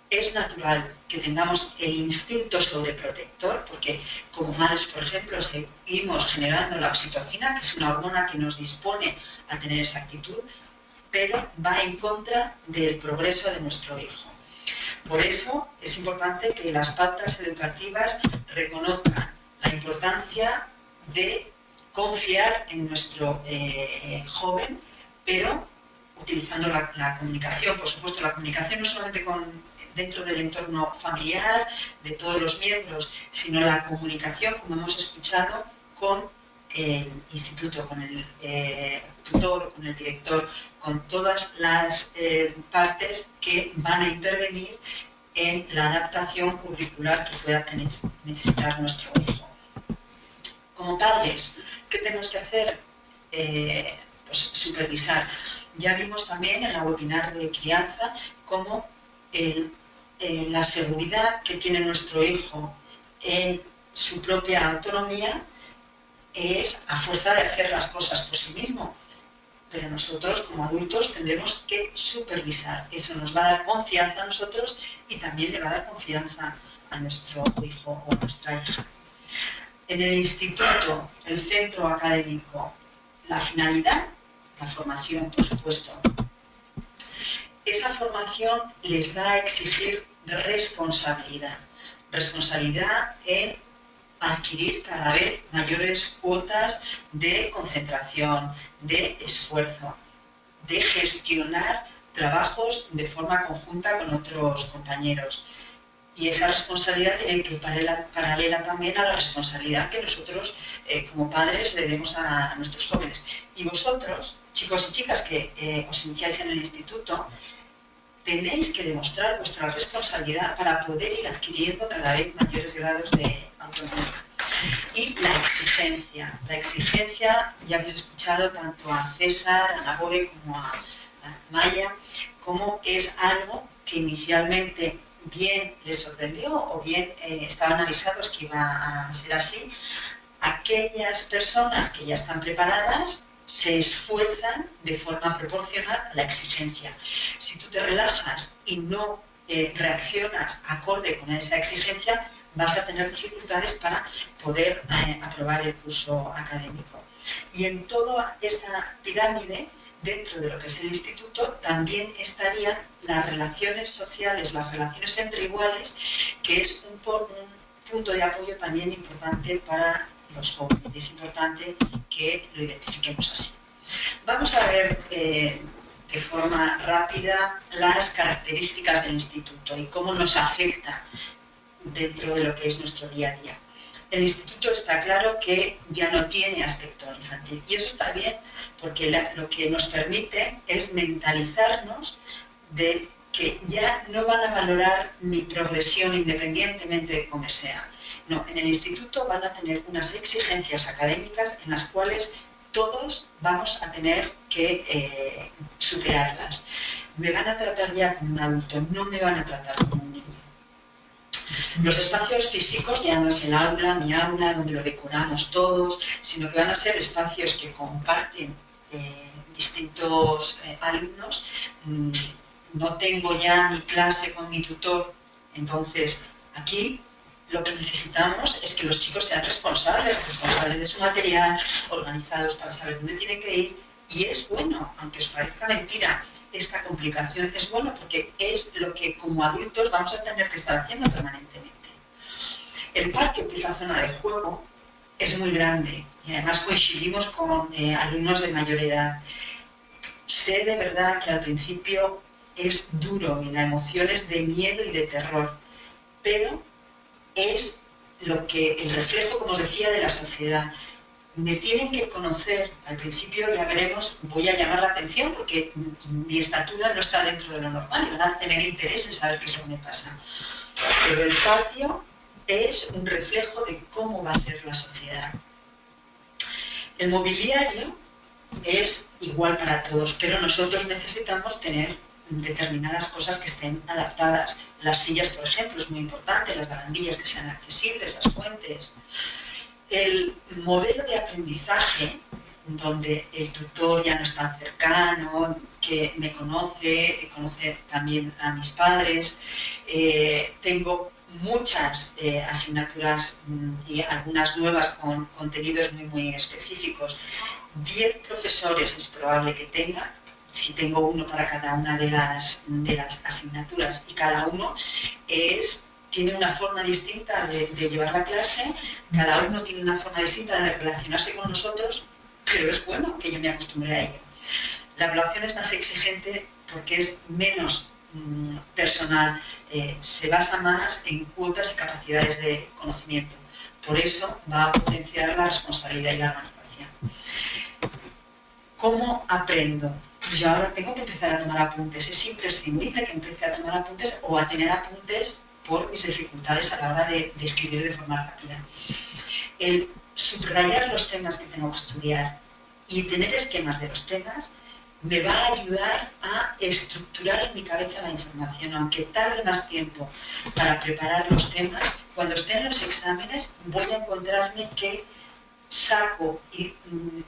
es natural que tengamos el instinto sobreprotector, porque como madres, por ejemplo, seguimos generando la oxitocina, que es una hormona que nos dispone a tener esa actitud, pero va en contra del progreso de nuestro hijo. Por eso es importante que las pautas educativas reconozcan la importancia de confiar en nuestro joven, pero utilizando la comunicación. Por supuesto, la comunicación no solamente con dentro del entorno familiar, de todos los miembros, sino la comunicación, como hemos escuchado, con el instituto, con el tutor, con el director, con todas las partes que van a intervenir en la adaptación curricular que pueda necesitar nuestro hijo. Como padres, ¿qué tenemos que hacer? Pues supervisar. Ya vimos también en la webinar de crianza cómo la seguridad que tiene nuestro hijo en su propia autonomía es a fuerza de hacer las cosas por sí mismo. Pero nosotros, como adultos, tendremos que supervisar. Eso nos va a dar confianza a nosotros y también le va a dar confianza a nuestro hijo o a nuestra hija. En el instituto, el centro académico, la finalidad, la formación, por supuesto. Esa formación les va a exigir responsabilidad. Responsabilidad en adquirir cada vez mayores cuotas de concentración, de esfuerzo, de gestionar trabajos de forma conjunta con otros compañeros. Y esa responsabilidad tiene que ir paralela también a la responsabilidad que nosotros como padres le demos a nuestros jóvenes. Y vosotros, chicos y chicas que os iniciáis en el instituto, tenéis que demostrar vuestra responsabilidad para poder ir adquiriendo cada vez mayores grados de autonomía. Y la exigencia, ya habéis escuchado tanto a César, a Nagore como a Maya, como es algo que inicialmente bien les sorprendió o bien estaban avisados que iba a ser así. Aquellas personas que ya están preparadas se esfuerzan de forma proporcional a la exigencia. Si tú te relajas y no reaccionas acorde con esa exigencia, vas a tener dificultades para poder aprobar el curso académico. Y en toda esta pirámide, dentro de lo que es el instituto, también estarían las relaciones sociales, las relaciones entre iguales, que es un punto de apoyo también importante para los jóvenes. Y es importante que lo identifiquemos así. Vamos a ver de forma rápida las características del instituto y cómo nos afecta dentro de lo que es nuestro día a día. El instituto está claro que ya no tiene aspecto infantil y eso está bien porque lo que nos permite es mentalizarnos de que ya no van a valorar mi progresión independientemente de cómo sea. No, en el instituto van a tener unas exigencias académicas en las cuales todos vamos a tener que superarlas. Me van a tratar ya como un adulto, no me van a tratar como un niño. Los espacios físicos ya no es el aula, mi aula, donde lo decoramos todos, sino que van a ser espacios que comparten distintos alumnos. No tengo ya mi clase con mi tutor, entonces aquí lo que necesitamos es que los chicos sean responsables de su material, organizados para saber dónde tienen que ir. Y es bueno, aunque os parezca mentira, esta complicación es bueno porque es lo que como adultos vamos a tener que estar haciendo permanentemente. El parque, que es la zona de juego, es muy grande y además coincidimos con alumnos de mayor edad. Sé de verdad que al principio es duro y la emoción es de miedo y de terror, pero es el reflejo, como os decía, de la sociedad. Me tienen que conocer, al principio ya veremos, voy a llamar la atención porque mi estatura no está dentro de lo normal y van a tener interés en saber qué es lo que me pasa. Pero el patio es un reflejo de cómo va a ser la sociedad. El mobiliario es igual para todos, pero nosotros necesitamos tener determinadas cosas que estén adaptadas. Las sillas, por ejemplo, es muy importante, las barandillas que sean accesibles, las fuentes. El modelo de aprendizaje, donde el tutor ya no es tan cercano, que me conoce también a mis padres. Tengo muchas asignaturas y algunas nuevas con contenidos muy específicos. 10 profesores es probable que tenga, si tengo uno para cada una de las asignaturas, y cada uno tiene una forma distinta de llevar la clase, cada uno tiene una forma distinta de relacionarse con nosotros, pero es bueno que yo me acostumbre a ello. La evaluación es más exigente porque es menos personal, se basa más en cuotas y capacidades de conocimiento. Por eso va a potenciar la responsabilidad y la organización. ¿Cómo aprendo? Pues yo ahora tengo que empezar a tomar apuntes. Es imprescindible que empiece a tomar apuntes o a tener apuntes por mis dificultades a la hora de escribir de forma rápida. El subrayar los temas que tengo que estudiar y tener esquemas de los temas me va a ayudar a estructurar en mi cabeza la información. Aunque tarde más tiempo para preparar los temas, cuando esté en los exámenes voy a encontrarme que saco y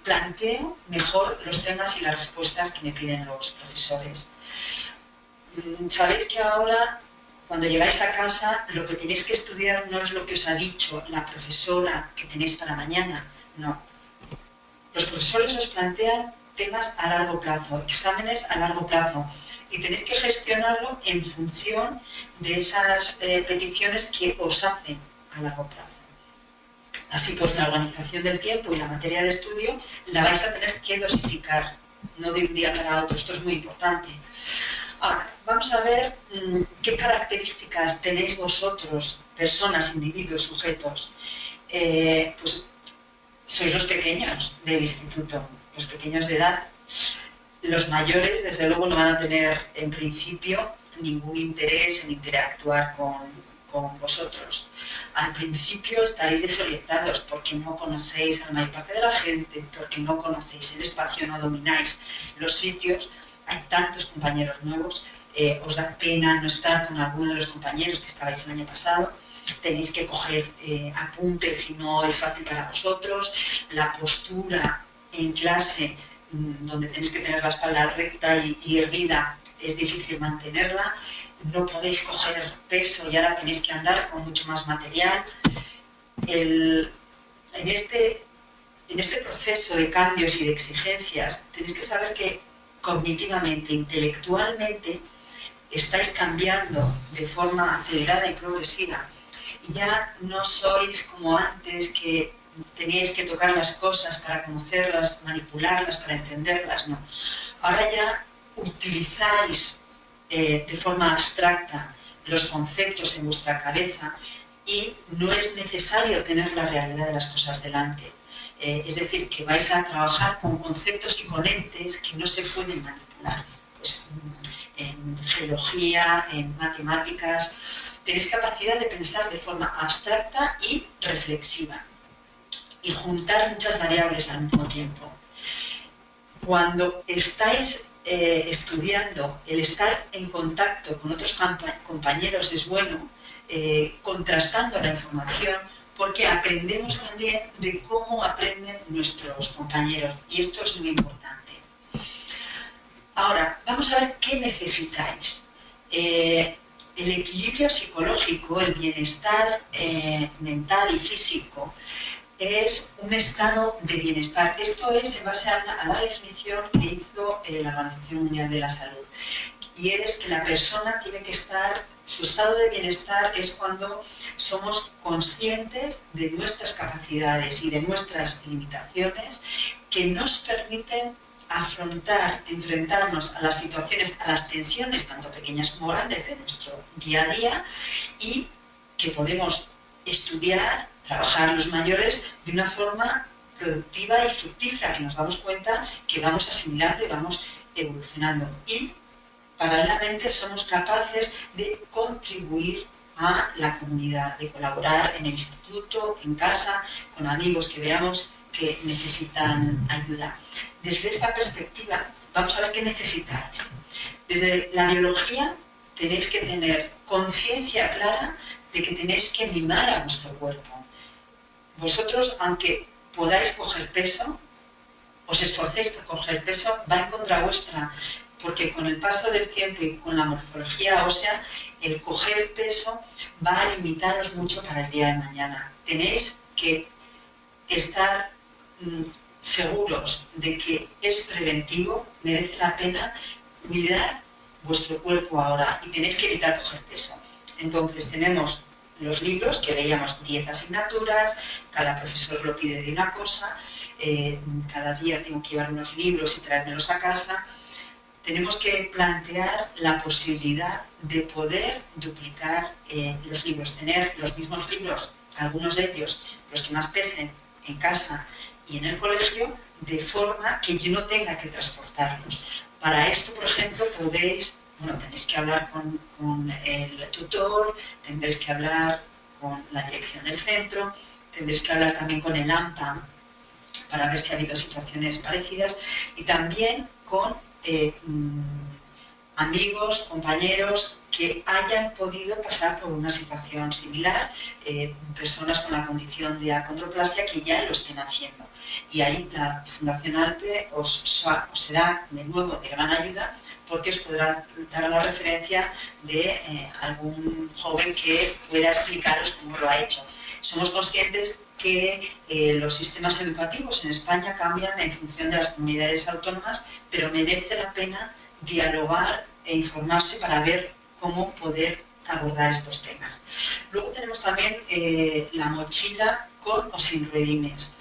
planteo mejor los temas y las respuestas que me piden los profesores. Sabéis que ahora, cuando llegáis a casa, lo que tenéis que estudiar no es lo que os ha dicho la profesora que tenéis para mañana, no. Los profesores os plantean temas a largo plazo, exámenes a largo plazo, y tenéis que gestionarlo en función de esas peticiones que os hacen a largo plazo. Así pues, la organización del tiempo y la materia de estudio la vais a tener que dosificar, no de un día para otro. Esto es muy importante. Ahora, vamos a ver qué características tenéis vosotros, personas, individuos, sujetos. Pues sois los pequeños del instituto, los pequeños de edad. Los mayores, desde luego, no van a tener, en principio, ningún interés en interactuar con vosotros. Al principio estaréis desorientados porque no conocéis a la mayor parte de la gente, porque no conocéis el espacio, no domináis los sitios. Hay tantos compañeros nuevos, os da pena no estar con alguno de los compañeros que estabais el año pasado. Tenéis que coger apuntes si no es fácil para vosotros. La postura en clase, donde tenéis que tener la espalda recta y erguida, es difícil mantenerla. No podéis coger peso y ahora tenéis que andar con mucho más material. En este proceso de cambios y de exigencias, tenéis que saber que cognitivamente, intelectualmente, estáis cambiando de forma acelerada y progresiva. Y ya no sois como antes, que teníais que tocar las cosas para conocerlas, manipularlas, para entenderlas, no. Ahora ya utilizáis de forma abstracta los conceptos en vuestra cabeza y no es necesario tener la realidad de las cosas delante. Es decir, que vais a trabajar con conceptos y con entes que no se pueden manipular. Pues, en geología, en matemáticas, tenéis capacidad de pensar de forma abstracta y reflexiva y juntar muchas variables al mismo tiempo. Cuando estáis estudiando, el estar en contacto con otros compañeros es bueno, contrastando la información, porque aprendemos también de cómo aprenden nuestros compañeros, y esto es muy importante. Ahora, vamos a ver qué necesitáis. El equilibrio psicológico, el bienestar mental y físico, es un estado de bienestar. Esto es en base a la definición que hizo la Organización Mundial de la Salud. Y es que la persona tiene que estar, su estado de bienestar es cuando somos conscientes de nuestras capacidades y de nuestras limitaciones que nos permiten afrontar, enfrentarnos a las situaciones, a las tensiones, tanto pequeñas como grandes, de nuestro día a día, y que podemos estudiar, trabajar los mayores de una forma productiva y fructífera, que nos damos cuenta que vamos asimilando y vamos evolucionando. Y paralelamente somos capaces de contribuir a la comunidad, de colaborar en el instituto, en casa, con amigos que veamos que necesitan ayuda. Desde esta perspectiva, vamos a ver qué necesitáis. Desde la biología tenéis que tener conciencia clara de que tenéis que mimar a vuestro cuerpo. Vosotros, aunque podáis coger peso, os esforcéis por coger peso, va en contra vuestra, porque con el paso del tiempo y con la morfología ósea, el coger peso va a limitaros mucho para el día de mañana. Tenéis que estar seguros de que es preventivo, merece la pena cuidar vuestro cuerpo ahora y tenéis que evitar coger peso. Entonces tenemos los libros, que veíamos 10 asignaturas, cada profesor lo pide de una cosa, cada día tengo que llevar unos libros y traérmelos a casa. tenemos que plantear la posibilidad de poder duplicar los libros, tener los mismos libros, algunos de ellos, los que más pesen, en casa y en el colegio, de forma que yo no tenga que transportarlos. Para esto, por ejemplo, tendréis que hablar con el tutor, tendréis que hablar con la dirección del centro, tendréis que hablar también con el AMPA para ver si ha habido situaciones parecidas y también con amigos, compañeros que hayan podido pasar por una situación similar, personas con la condición de acondroplasia que ya lo estén haciendo. Y ahí la Fundación ALPE os será de nuevo de gran ayuda porque os podrá dar la referencia de algún joven que pueda explicaros cómo lo ha hecho. Somos conscientes que los sistemas educativos en España cambian en función de las comunidades autónomas, pero merece la pena dialogar e informarse para ver cómo poder abordar estos temas. Luego tenemos también la mochila con o sin ruedines.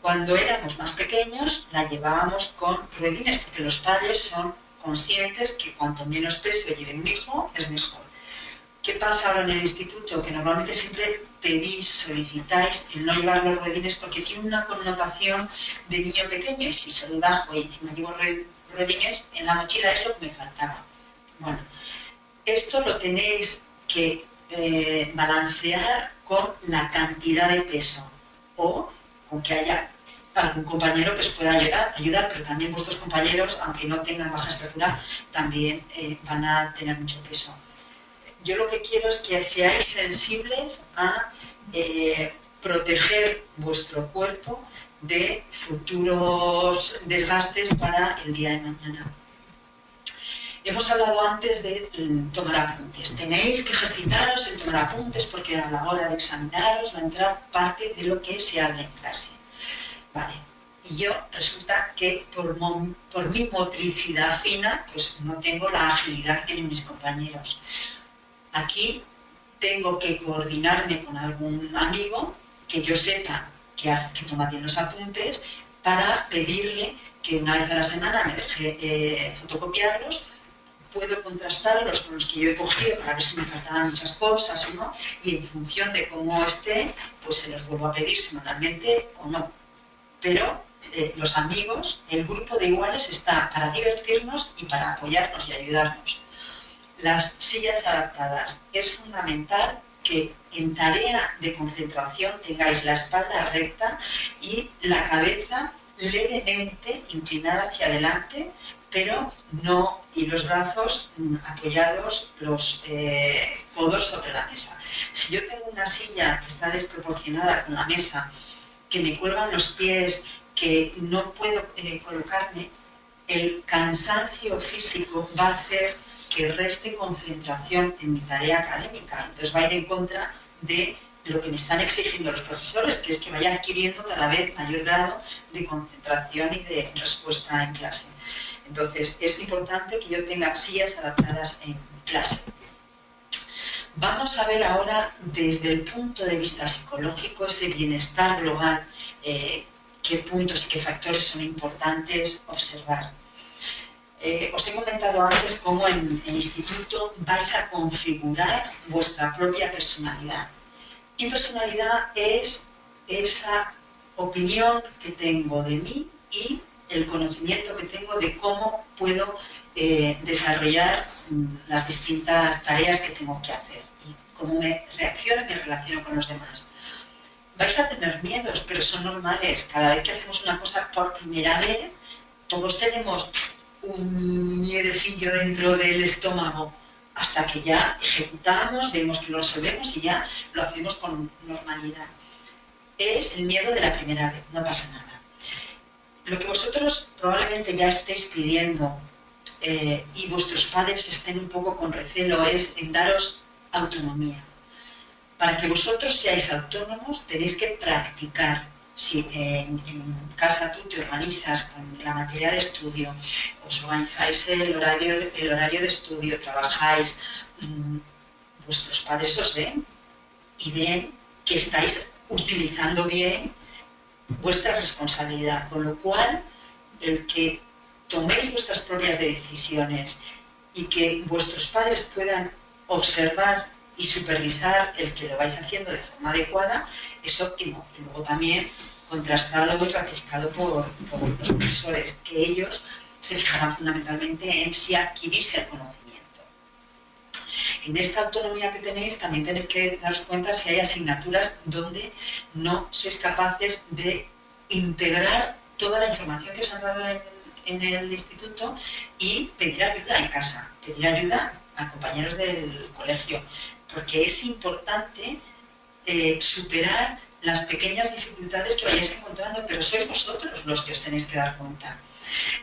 Cuando éramos más pequeños la llevábamos con ruedines porque los padres son conscientes que cuanto menos peso lleve un hijo es mejor. ¿Qué pasa ahora en el instituto? Que normalmente siempre pedís, solicitáis el no llevar los ruedines porque tiene una connotación de niño pequeño y si soy bajo y encima llevo ruedines en la mochila es lo que me faltaba. Bueno, esto lo tenéis que balancear con la cantidad de peso o con que haya algún compañero que os pueda ayudar, pero también vuestros compañeros, aunque no tengan baja estatura, también van a tener mucho peso. Yo lo que quiero es que seáis sensibles a proteger vuestro cuerpo de futuros desgastes para el día de mañana. Hemos hablado antes de tomar apuntes. Tenéis que ejercitaros en tomar apuntes porque a la hora de examinaros va a entrar parte de lo que se habla en clase. Vale. Y yo resulta que por mi motricidad fina, pues no tengo la agilidad que tienen mis compañeros. Aquí tengo que coordinarme con algún amigo que yo sepa que toma bien los apuntes para pedirle que una vez a la semana me deje fotocopiarlos. Puedo contrastarlos con los que yo he cogido para ver si me faltaban muchas cosas o no, y en función de cómo esté, pues se los vuelvo a pedir semanalmente o no. Pero los amigos, el grupo de iguales está para divertirnos y para apoyarnos y ayudarnos. Las sillas adaptadas. Es fundamental que en tarea de concentración tengáis la espalda recta y la cabeza levemente inclinada hacia adelante, pero no, y los brazos apoyados, los codos sobre la mesa. Si yo tengo una silla que está desproporcionada con la mesa, que me cuelgan los pies, que no puedo colocarme, el cansancio físico va a hacer que reste concentración en mi tarea académica. Entonces va a ir en contra de lo que me están exigiendo los profesores, que es que vaya adquiriendo cada vez mayor grado de concentración y de respuesta en clase. Entonces es importante que yo tenga sillas adaptadas en clase. Vamos a ver ahora desde el punto de vista psicológico ese bienestar global, qué puntos y qué factores son importantes observar. Os he comentado antes cómo en el instituto vais a configurar vuestra propia personalidad. Y personalidad es esa opinión que tengo de mí y el conocimiento que tengo de cómo puedo desarrollar las distintas tareas que tengo que hacer y cómo me reacciono y me relaciono con los demás. Vais a tener miedos, pero son normales. Cada vez que hacemos una cosa por primera vez, todos tenemos un miedecillo dentro del estómago hasta que ya ejecutamos, vemos que lo resolvemos y ya lo hacemos con normalidad. Es el miedo de la primera vez, no pasa nada. Lo que vosotros probablemente ya estéis pidiendo y vuestros padres estén un poco con recelo es en daros autonomía. Para que vosotros seáis autónomos tenéis que practicar. Si en casa tú te organizas con la materia de estudio, os organizáis el horario de estudio, trabajáis, vuestros padres os ven y ven que estáis utilizando bien vuestra responsabilidad, con lo cual el que toméis vuestras propias decisiones y que vuestros padres puedan observar y supervisar el que lo vais haciendo de forma adecuada, es óptimo. Y luego también contrastado y ratificado por los profesores, que ellos se fijarán fundamentalmente en si adquirís el conocimiento. En esta autonomía que tenéis también tenéis que daros cuenta si hay asignaturas donde no sois capaces de integrar toda la información que os han dado en el instituto y pedir ayuda en casa, pedir ayuda a compañeros del colegio, porque es importante superar las pequeñas dificultades que vayáis encontrando, pero sois vosotros los que os tenéis que dar cuenta.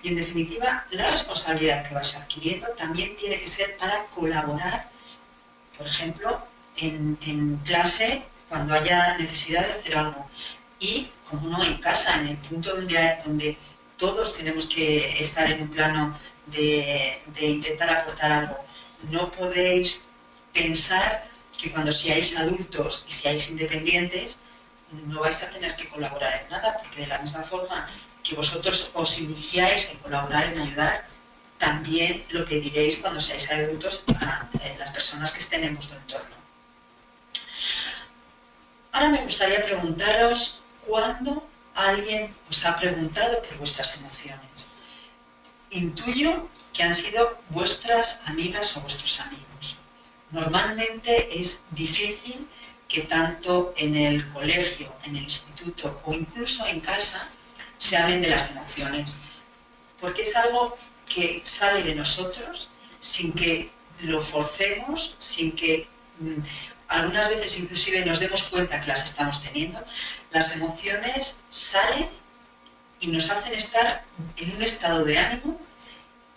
Y en definitiva, la responsabilidad que vais adquiriendo también tiene que ser para colaborar, por ejemplo, en clase cuando haya necesidad de hacer algo. Y, como no, en casa, en el punto donde todos tenemos que estar en un plano de intentar aportar algo. No podéis pensar que cuando seáis adultos y seáis independientes no vais a tener que colaborar en nada, porque de la misma forma que vosotros os iniciáis en colaborar, en ayudar, también lo pediréis cuando seáis adultos a las personas que estén en vuestro entorno. Ahora me gustaría preguntaros cuándo alguien os ha preguntado por vuestras emociones. Intuyo que han sido vuestras amigas o vuestros amigos. Normalmente es difícil que tanto en el colegio, en el instituto o incluso en casa se hablen de las emociones, porque es algo que sale de nosotros sin que lo forcemos, sin que algunas veces inclusive nos demos cuenta que las estamos teniendo. Las emociones salen y nos hacen estar en un estado de ánimo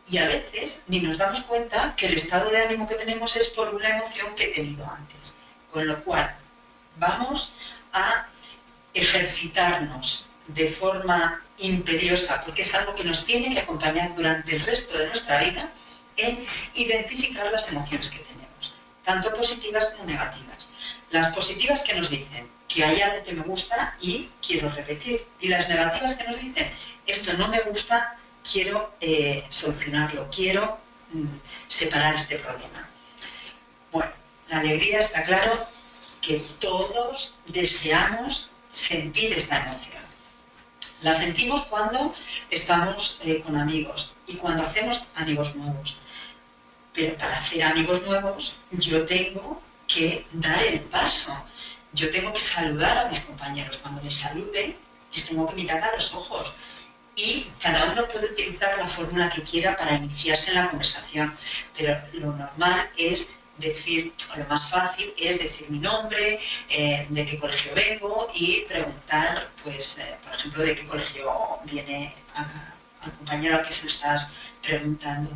y a veces ni nos damos cuenta que el estado de ánimo que tenemos es por una emoción que he tenido antes. Con lo cual, vamos a ejercitarnos de forma imperiosa, porque es algo que nos tiene que acompañar durante el resto de nuestra vida, en identificar las emociones que tenemos, tanto positivas como negativas. Las positivas que nos dicen que hay algo que me gusta y quiero repetir, y las negativas que nos dicen esto no me gusta, quiero solucionarlo, quiero separar este problema. Bueno, la alegría está claro que todos deseamos sentir esta emoción. La sentimos cuando estamos con amigos y cuando hacemos amigos nuevos. Pero para hacer amigos nuevos yo tengo que dar el paso. Yo tengo que saludar a mis compañeros. Cuando les salude, les tengo que mirar a los ojos. Y cada uno puede utilizar la fórmula que quiera para iniciarse en la conversación. Pero lo normal es decir, o lo más fácil es decir mi nombre, de qué colegio vengo y preguntar, pues, por ejemplo, de qué colegio viene al compañero al que se lo estás preguntando.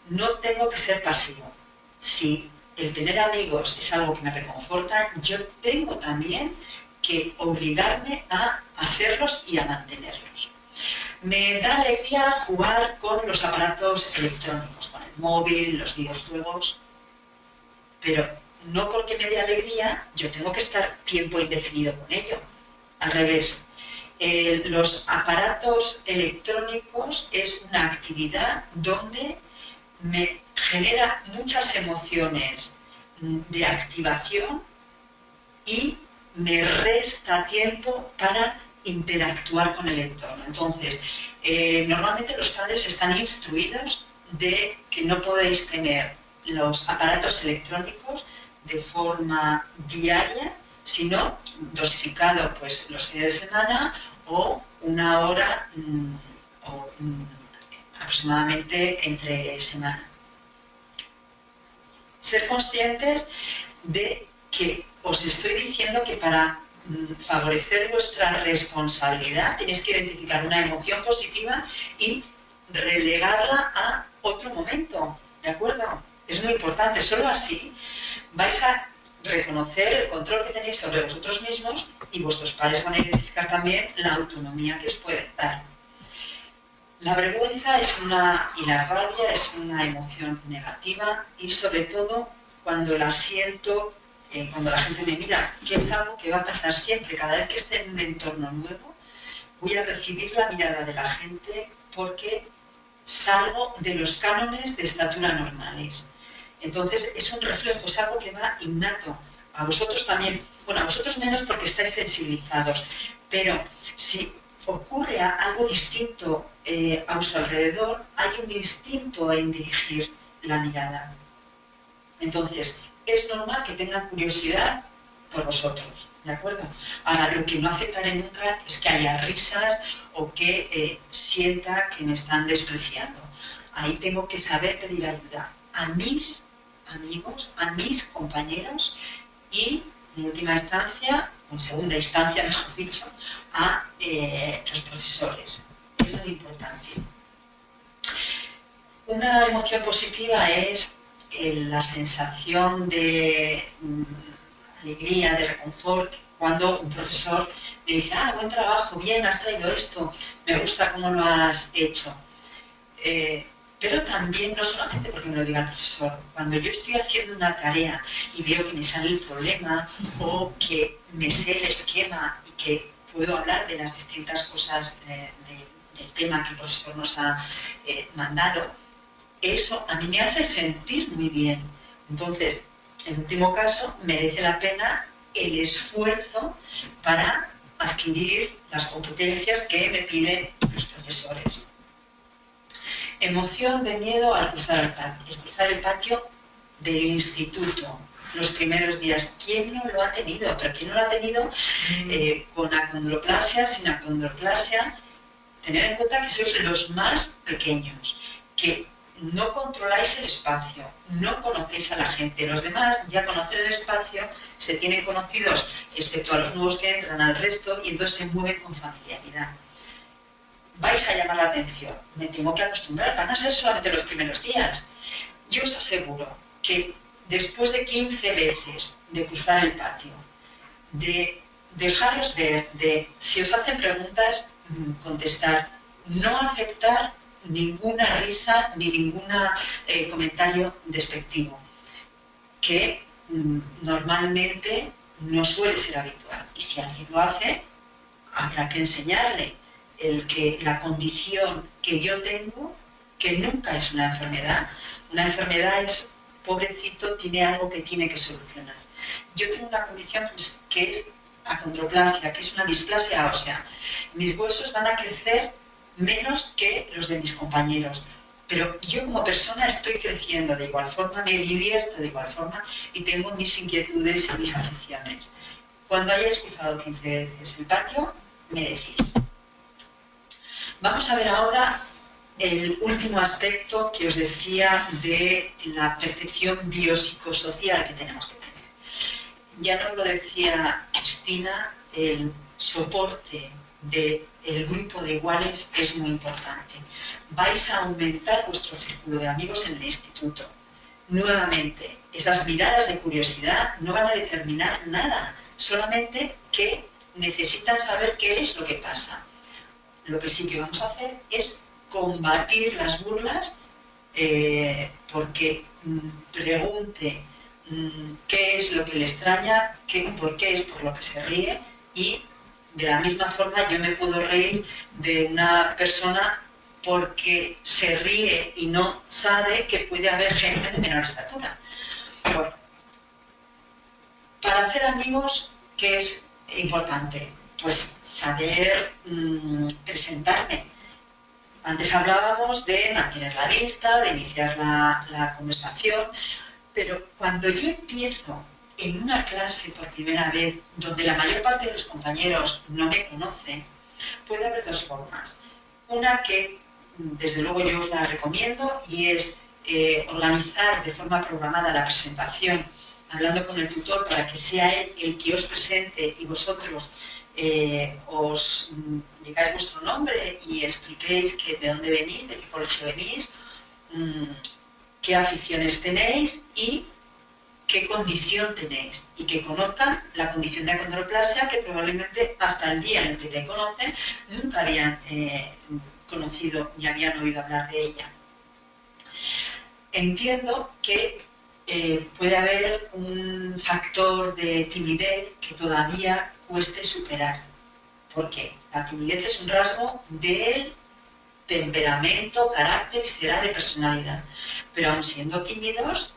No tengo que ser pasivo. Si el tener amigos es algo que me reconforta, yo tengo también que obligarme a hacerlos y a mantenerlos. Me da alegría jugar con los aparatos electrónicos, con el móvil, los videojuegos, pero no porque me dé alegría yo tengo que estar tiempo indefinido con ello. Al revés, los aparatos electrónicos es una actividad donde me genera muchas emociones de activación y me resta tiempo para interactuar con el entorno. Entonces, normalmente los padres están instruidos de que no podéis tener los aparatos electrónicos de forma diaria, sino dosificado pues los fines de semana o una hora aproximadamente entre semana. Ser conscientes de que os estoy diciendo que para favorecer vuestra responsabilidad tenéis que identificar una emoción positiva y relegarla a otro momento, ¿de acuerdo? Es muy importante, solo así vais a reconocer el control que tenéis sobre vosotros mismos y vuestros padres van a identificar también la autonomía que os pueden dar. La vergüenza y la rabia es una emoción negativa y sobre todo cuando la siento, cuando la gente me mira, que es algo que va a pasar siempre. Cada vez que esté en un entorno nuevo voy a recibir la mirada de la gente porque salgo de los cánones de estatura normales. Entonces es un reflejo, es algo que va innato. A vosotros también, bueno, a vosotros menos porque estáis sensibilizados, pero si ocurre algo distinto a vuestro alrededor, hay un instinto en dirigir la mirada. Entonces, es normal que tengan curiosidad por vosotros, ¿de acuerdo? Ahora, lo que no aceptaré nunca es que haya risas o que sienta que me están despreciando. Ahí tengo que saber pedir ayuda a mis amigos, a mis compañeros y, en última instancia, en segunda instancia, mejor dicho, a los profesores. Eso es lo importante. Una emoción positiva es la sensación de alegría, de reconfort, cuando un profesor me dice, buen trabajo, bien, has traído esto, me gusta cómo lo has hecho. Pero también, no solamente porque me lo diga el profesor, cuando yo estoy haciendo una tarea y veo que me sale el problema o que me sé el esquema y que puedo hablar de las distintas cosas del tema que el profesor nos ha mandado, eso a mí me hace sentir muy bien. Entonces, en último caso, merece la pena el esfuerzo para adquirir las competencias que me piden los profesores. Emoción de miedo al cruzar el patio del instituto, los primeros días. ¿Quién no lo ha tenido? ¿Pero quién no lo ha tenido con acondroplasia, sin acondroplasia? Tener en cuenta que sois los más pequeños, que no controláis el espacio, no conocéis a la gente. Los demás ya conocen el espacio, se tienen conocidos, excepto a los nuevos que entran, al resto, y entonces se mueven con familiaridad. Vais a llamar la atención, me tengo que acostumbrar, van a ser solamente los primeros días. Yo os aseguro que después de 15 veces de cruzar el patio, de dejaros ver, de si os hacen preguntas, contestar, no aceptar ninguna risa ni ningún comentario despectivo, que normalmente no suele ser habitual. Y si alguien lo hace, habrá que enseñarle la condición que yo tengo, que nunca es una enfermedad. Una enfermedad es, pobrecito, tiene algo que tiene que solucionar. Yo tengo una condición que es acondroplasia, que es una displasia ósea. Mis huesos van a crecer menos que los de mis compañeros, pero yo como persona estoy creciendo de igual forma, me divierto de igual forma y tengo mis inquietudes y mis aficiones. Cuando hayáis cruzado 15 veces el patio, me decís. Vamos a ver ahora el último aspecto que os decía de la percepción biopsicosocial que tenemos que tener. Ya nos lo decía Cristina, el soporte del grupo de iguales es muy importante. Vais a aumentar vuestro círculo de amigos en el instituto. Nuevamente, esas miradas de curiosidad no van a determinar nada, solamente que necesitan saber qué es lo que pasa. Lo que sí que vamos a hacer es combatir las burlas porque pregunte qué es lo que le extraña, por qué es por lo que se ríe, y de la misma forma yo me puedo reír de una persona porque se ríe y no sabe que puede haber gente de menor estatura. Bueno, para hacer amigos, ¿qué es importante? Pues saber presentarme. Antes hablábamos de mantener la vista, de iniciar la conversación, pero cuando yo empiezo en una clase por primera vez, donde la mayor parte de los compañeros no me conocen, puede haber dos formas. Una que, desde luego, yo os la recomiendo y es organizar de forma programada la presentación, hablando con el tutor para que sea él el que os presente y vosotros os digáis vuestro nombre y expliquéis de dónde venís, de qué colegio venís, qué aficiones tenéis y qué condición tenéis, y que conozcan la condición de acondroplasia, que probablemente hasta el día en el que te conocen nunca habían conocido ni habían oído hablar de ella. Entiendo que puede haber un factor de timidez que todavía cueste superar, porque la timidez es un rasgo del temperamento, carácter, será de personalidad. Pero aun siendo tímidos,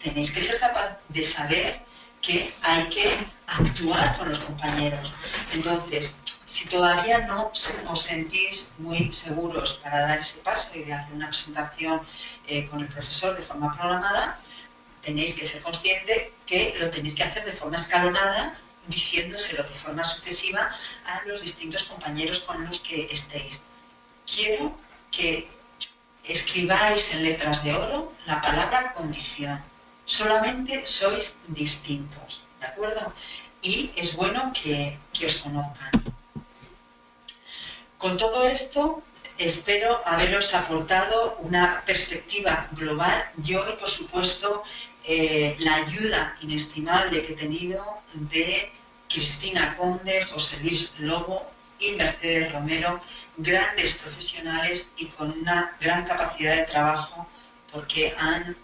tenéis que ser capaz de saber que hay que actuar con los compañeros. Entonces, si todavía no os sentís muy seguros para dar ese paso y de hacer una presentación con el profesor de forma programada, tenéis que ser conscientes que lo tenéis que hacer de forma escalonada, diciéndoselo de forma sucesiva a los distintos compañeros con los que estéis. Quiero que escribáis en letras de oro la palabra condición. Solamente sois distintos, ¿de acuerdo? Y es bueno que os conozcan. Con todo esto, espero haberos aportado una perspectiva global. Yo y, por supuesto, la ayuda inestimable que he tenido de Cristina Conde, José Luis Lobo y Mercedes Romero, grandes profesionales y con una gran capacidad de trabajo, porque han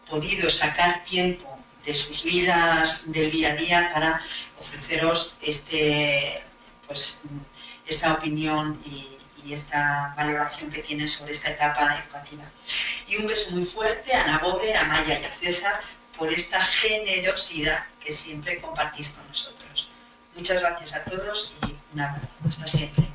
podido sacar tiempo de sus vidas del día a día para ofreceros esta opinión y esta valoración que tienen sobre esta etapa educativa. Y un beso muy fuerte a Nagore, a Maya y a César por esta generosidad que siempre compartís con nosotros. Muchas gracias a todos y un abrazo. Hasta siempre.